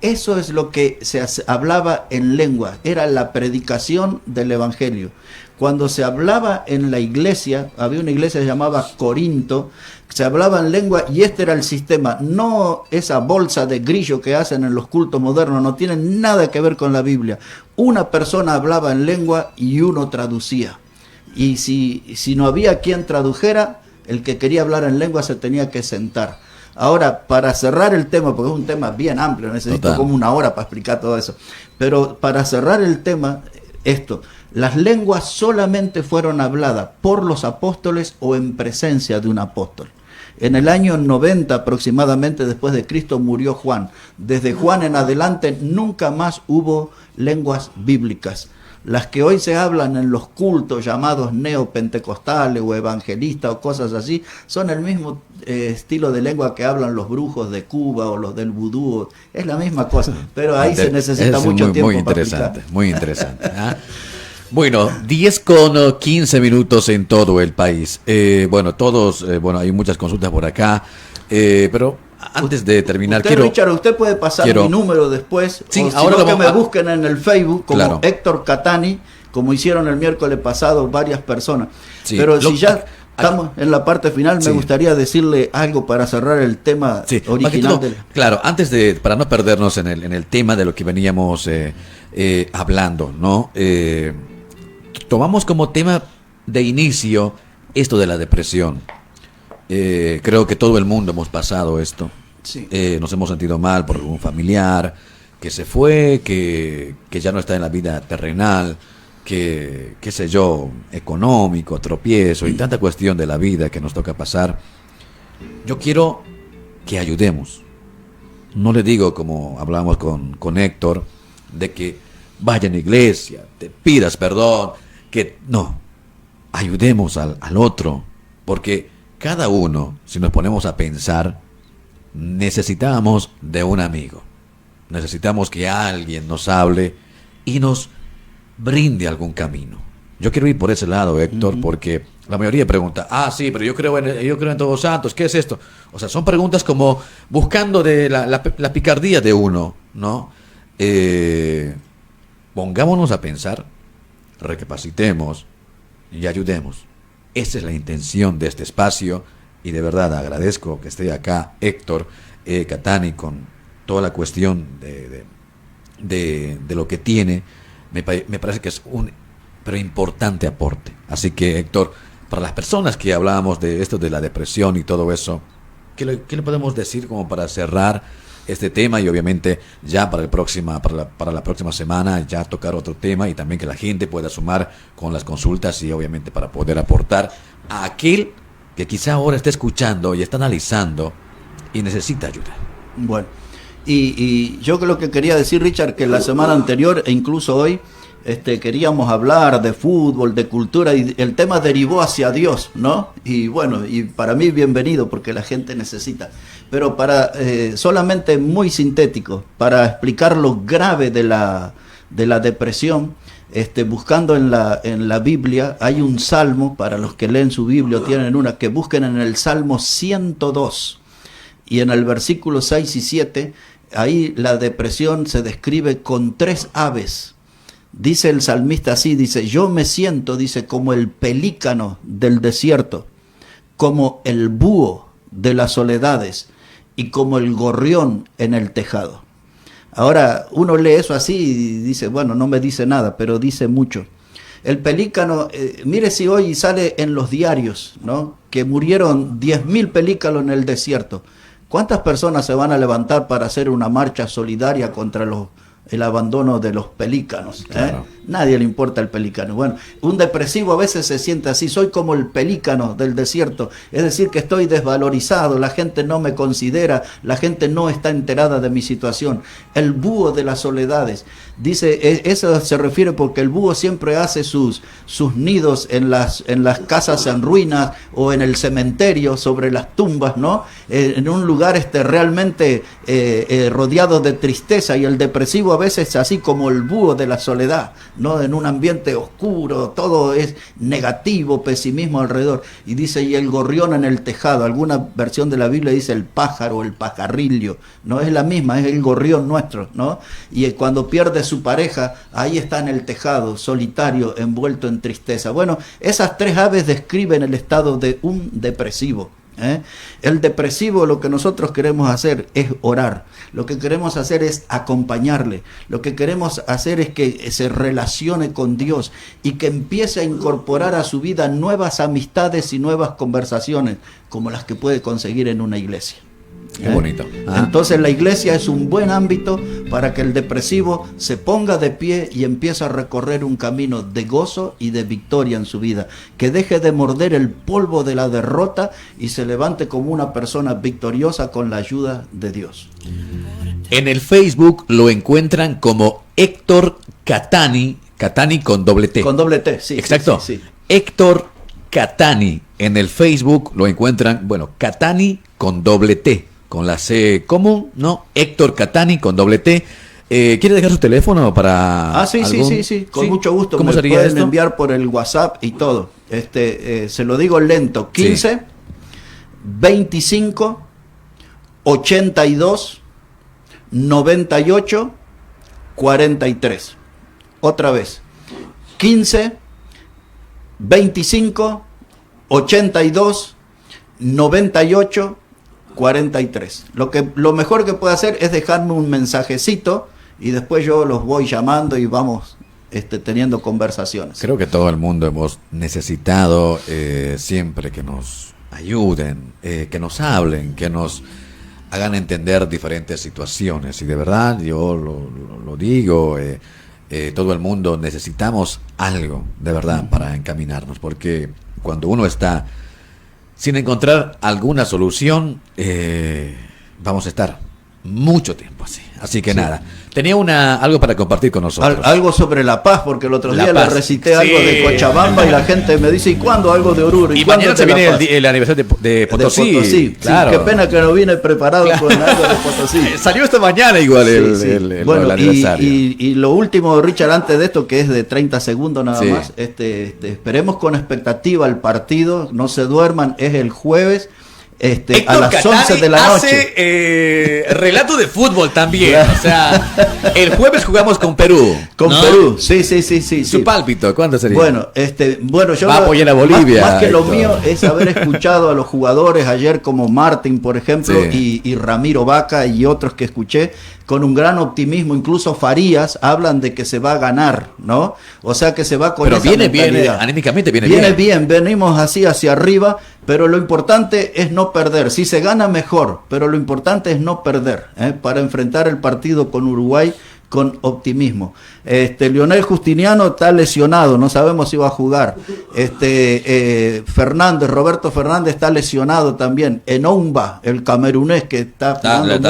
Eso es lo que se hablaba en lengua, era la predicación del Evangelio. Cuando se hablaba en la iglesia, había una iglesia llamada Corinto, se hablaba en lengua y este era el sistema, no esa bolsa de grillo que hacen en los cultos modernos, no tiene nada que ver con la Biblia. Una persona hablaba en lengua y uno traducía. Y si no había quien tradujera, el que quería hablar en lengua se tenía que sentar. Ahora, para cerrar el tema, porque es un tema bien amplio, necesito como 1 hora para explicar todo eso, pero para cerrar el tema, las lenguas solamente fueron habladas por los apóstoles o en presencia de un apóstol. En el año 90 aproximadamente después de Cristo murió Juan. Desde Juan en adelante nunca más hubo lenguas bíblicas. Las que hoy se hablan en los cultos llamados neopentecostales o evangelistas o cosas así, son el mismo estilo de lengua que hablan los brujos de Cuba o los del vudú. Es la misma cosa, pero ahí se necesita mucho tiempo para explicar. Muy interesante. ¿Ah? Bueno, 10:15 en todo el país. Hay muchas consultas por acá, pero antes de terminar, Richard, usted puede pasar mi número después, sí, o ahora que me busquen en el Facebook como Héctor Catani, como hicieron el miércoles pasado varias personas. Sí, pero si ya estamos en la parte final, me gustaría decirle algo para cerrar el tema original. Claro, para no perdernos en el tema de lo que veníamos hablando, ¿no? Tomamos como tema de inicio esto de la depresión. Creo que todo el mundo hemos pasado esto. Sí. Nos hemos sentido mal por algún familiar que se fue, que ya no está en la vida terrenal, que, qué sé yo, económico, tropiezo y tanta cuestión de la vida que nos toca pasar. Yo quiero que ayudemos. No le digo, como hablábamos con Héctor, de que vaya a la iglesia, te pidas perdón, que no, ayudemos al otro, porque cada uno, si nos ponemos a pensar, necesitamos de un amigo. Necesitamos que alguien nos hable y nos brinde algún camino. Yo quiero ir por ese lado, Héctor, porque la mayoría pregunta, sí, pero yo creo en Todos Santos, ¿qué es esto? O sea, son preguntas como buscando de la picardía de uno, ¿no? Pongámonos a pensar, recapacitemos y ayudemos. Esa es la intención de este espacio y de verdad agradezco que esté acá Héctor Catani con toda la cuestión de lo que tiene. Me parece que es un pero importante aporte. Así que Héctor, para las personas que hablábamos de esto de la depresión y todo eso, ¿qué le podemos decir como para cerrar este tema? Y obviamente ya para la próxima semana ya tocar otro tema, y también que la gente pueda sumar con las consultas, y obviamente para poder aportar a aquel que quizá ahora está escuchando y está analizando y necesita ayuda. Bueno, y yo creo que quería decir, Richard, que la semana anterior e incluso hoy queríamos hablar de fútbol, de cultura, y el tema derivó hacia Dios, ¿no? Y bueno, y para mí bienvenido, porque la gente necesita. Pero para solamente muy sintético, para explicar lo grave de la depresión, buscando en la Biblia, hay un salmo, para los que leen su Biblia o tienen una, que busquen en el Salmo 102, y en el versículo 6 y 7, ahí la depresión se describe con 3 aves. Dice el salmista así, dice: yo me siento, dice, como el pelícano del desierto, como el búho de las soledades y como el gorrión en el tejado. Ahora, uno lee eso así y dice, bueno, no me dice nada, pero dice mucho. El pelícano, mire si hoy sale en los diarios, ¿no?, que murieron 10.000 pelícanos en el desierto. ¿Cuántas personas se van a levantar para hacer una marcha solidaria contra el abandono de los pelícanos? Claro. Nadie le importa el pelícano. Bueno, un depresivo a veces se siente así: soy como el pelícano del desierto, es decir, que estoy desvalorizado, la gente no me considera, la gente no está enterada de mi situación. El búho de las soledades, dice, eso se refiere porque el búho siempre hace sus nidos en las casas en ruinas o en el cementerio, sobre las tumbas, ¿no? En un lugar realmente rodeado de tristeza, y el depresivo a veces así como el búho de la soledad, ¿no? En un ambiente oscuro, todo es negativo, pesimismo alrededor. Y dice, y el gorrión en el tejado. Alguna versión de la Biblia dice el pájaro, el pajarrillo, no es la misma, es el gorrión nuestro, ¿no? Y cuando pierde su pareja, ahí está en el tejado, solitario, envuelto en tristeza. Bueno, esas 3 aves describen el estado de un depresivo. El depresivo, lo que nosotros queremos hacer es orar, lo que queremos hacer es acompañarle, lo que queremos hacer es que se relacione con Dios y que empiece a incorporar a su vida nuevas amistades y nuevas conversaciones, como las que puede conseguir en una iglesia. Qué bonito. Entonces la iglesia es un buen ámbito para que el depresivo se ponga de pie y empiece a recorrer un camino de gozo y de victoria en su vida, que deje de morder el polvo de la derrota y se levante como una persona victoriosa con la ayuda de Dios. En el Facebook lo encuentran como Héctor Catani, Catani con doble T. Con doble T, sí. Exacto. Sí, sí. Héctor Catani. En el Facebook lo encuentran, bueno, Catani con doble T. Con la C común, ¿no? Héctor Catani con doble T. ¿Quiere dejar su teléfono para sí, sí, con mucho gusto. ¿Cómo me sería pueden esto? Enviar por el WhatsApp y todo. Se lo digo lento: 15 25 82 98 43. Otra vez: 15 25 82 98 43. Lo mejor que puede hacer es dejarme un mensajecito y después yo los voy llamando y vamos teniendo conversaciones. Creo que todo el mundo hemos necesitado siempre que nos ayuden, que nos hablen, que nos hagan entender diferentes situaciones. Y de verdad, yo lo digo, todo el mundo necesitamos algo, de verdad, para encaminarnos, porque cuando uno está sin encontrar alguna solución, vamos a estar mucho tiempo así. Así que nada, tenía algo para compartir con nosotros. Algo sobre La Paz, porque el otro día le recité algo Sí. de Cochabamba y la gente me dice, ¿y cuándo algo de Oruro? Y mañana se viene el aniversario de Potosí. De Potosí. Claro. Sí, qué pena que no vine preparado con algo de Potosí. Salió esta mañana igual Bueno, el aniversario. y lo último, Richard, antes de esto, que es de 30 segundos nada Sí. más, esperemos con expectativa el partido, no se duerman, es el jueves. A las Catani 11 de la noche. hace relato de fútbol también. O sea, el jueves jugamos con Perú. Con ¿no? Perú, sí. Su pálpito, ¿cuándo sería? Bueno, yo va a apoyar a Bolivia. Más que lo Héctor. mío es haber escuchado a los jugadores ayer, como Martín, por ejemplo, Sí. y Ramiro Vaca y otros que escuché, con un gran optimismo. Incluso Farías hablan de que se va a ganar, ¿no? O sea, que se va con Pero esa viene bien, mentalidad. anímicamente viene bien, venimos así hacia arriba, pero lo importante es no perder. Si se gana, mejor, pero lo importante es no perder, para enfrentar el partido con Uruguay con optimismo. Lionel Justiniano está lesionado, no sabemos si va a jugar. Roberto Fernández está lesionado también. Enumba, el camerunés que está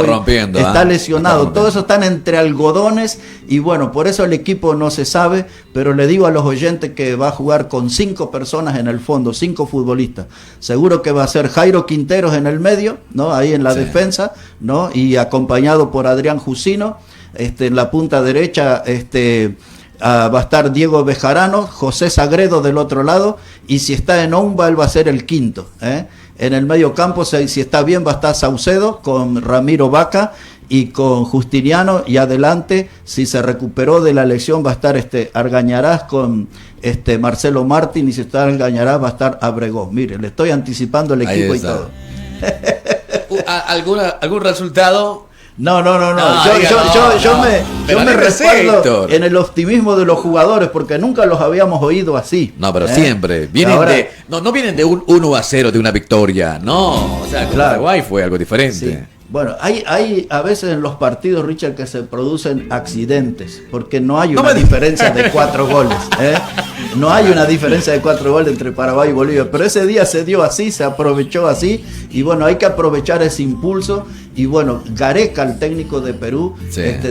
rompiendo, está lesionado. Todo eso están entre algodones y bueno, por eso el equipo no se sabe, pero le digo a los oyentes que va a jugar con 5 personas en el fondo, 5 futbolistas. Seguro que va a ser Jairo Quinteros en el medio, ¿no? Ahí en la defensa, ¿no? Y acompañado por Adrián Jusino. En la punta derecha va a estar Diego Bejarano, José Sagredo del otro lado, y si está en Oumba, él va a ser el quinto. En el medio campo, si está bien, va a estar Saucedo con Ramiro Vaca y con Justiniano, y adelante, si se recuperó de la lesión, va a estar Argañarás con Marcelo Martín, y si está Argañarás va a estar Abrego. Mire, le estoy anticipando el equipo y todo. ¿Algún resultado? No. Yo me respaldo en el optimismo de los jugadores, porque nunca los habíamos oído así. No, pero siempre vienen no vienen de un 1-0 de una victoria, no. O sea, con Paraguay fue algo diferente. Sí. Bueno, hay a veces en los partidos, Richard, que se producen accidentes, porque no hay una diferencia de 4 goles. No hay una diferencia de 4 goles entre Paraguay y Bolivia, pero ese día se dio así, se aprovechó así, y bueno, hay que aprovechar ese impulso. Y bueno, Gareca, el técnico de Perú,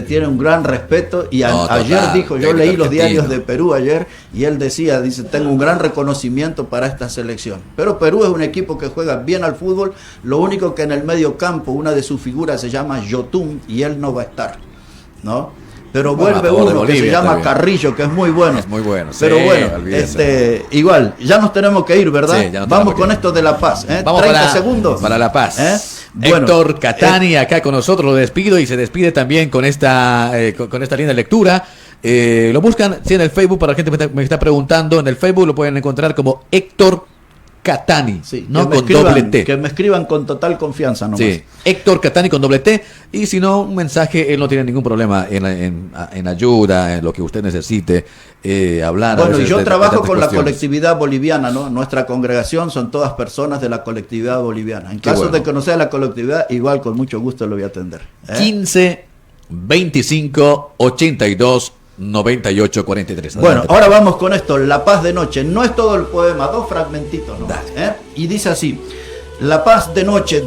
tiene un gran respeto, y ayer dijo, yo leí los diarios de Perú ayer, y él dice, tengo un gran reconocimiento para esta selección. Pero Perú es un equipo que juega bien al fútbol, lo único que en el medio campo, una de sus figuras se llama Yotun, y él no va a estar, ¿no? Pero vuelve uno Bolivia, que se llama Carrillo, que es muy bueno. Es muy bueno. Pero igual, ya nos tenemos que ir, ¿verdad? Sí, vamos con esto de La Paz. Vamos 30 segundos. Para La Paz. Héctor Catani acá con nosotros, lo despido y se despide también con esta linda lectura. Lo buscan en el Facebook, para la gente que me está preguntando, en el Facebook lo pueden encontrar como Héctor Catani, no con doble T. Que me escriban con total confianza nomás. Sí, Héctor Catani con doble T, y si no, un mensaje, él no tiene ningún problema en ayuda, en lo que usted necesite, hablar. Bueno, yo trabajo con la colectividad boliviana, ¿no? Nuestra congregación son todas personas de la colectividad boliviana. En caso de que no sea la colectividad, igual con mucho gusto lo voy a atender. 15 25 82 98-43. Bueno, ahora vamos con esto, La Paz de Noche. No es todo el poema, 2 fragmentitos nomás, Y dice así: La paz de noche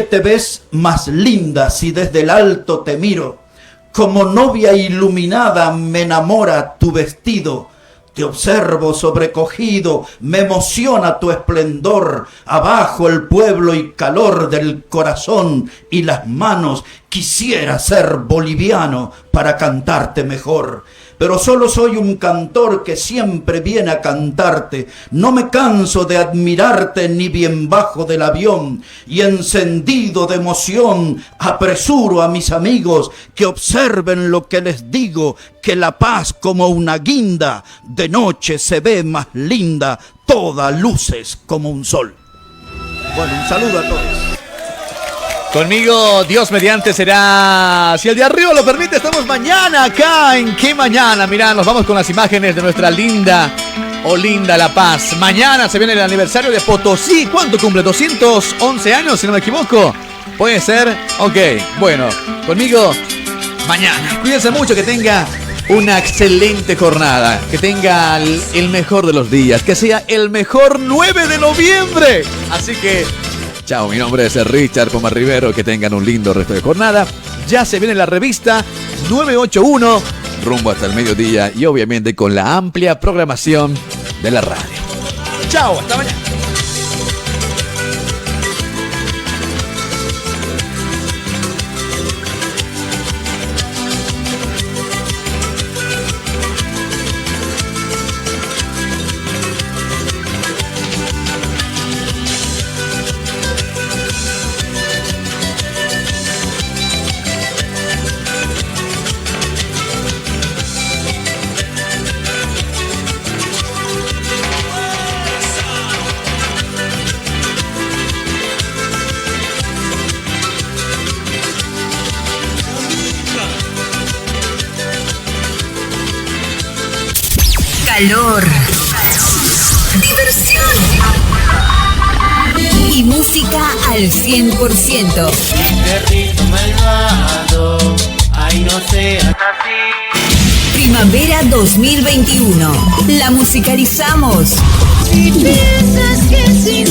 te ves más linda si desde el alto te miro. Como novia iluminada me enamora tu vestido. Te observo sobrecogido, me emociona tu esplendor. Abajo el pueblo y calor del corazón y las manos. Quisiera ser boliviano para cantarte mejor. Pero solo soy un cantor que siempre viene a cantarte. No me canso de admirarte ni bien bajo del avión. Y encendido de emoción apresuro a mis amigos que observen lo que les digo, que La Paz como una guinda de noche se ve más linda, toda luces como un sol. Bueno, un saludo a todos. Conmigo, Dios mediante, será, si el de arriba lo permite, estamos mañana acá en ¿Qué Mañana? Mirá, nos vamos con las imágenes de nuestra linda La Paz. Mañana se viene el aniversario de Potosí. ¿Cuánto cumple? 211 años, si no me equivoco. ¿Puede ser? Ok, bueno, conmigo, mañana. Cuídense mucho, que tenga una excelente jornada, que tenga el mejor de los días, que sea el mejor 9 de noviembre. Así que chao, mi nombre es Richard Pomar Rivero, que tengan un lindo resto de jornada. Ya se viene la revista 981, rumbo hasta el mediodía, y obviamente con la amplia programación de la radio. Chao, hasta mañana. Calor, diversión, música al 100%. Perrito malvado, ay no seas así. Primavera 2021. La musicalizamos. Si piensas que si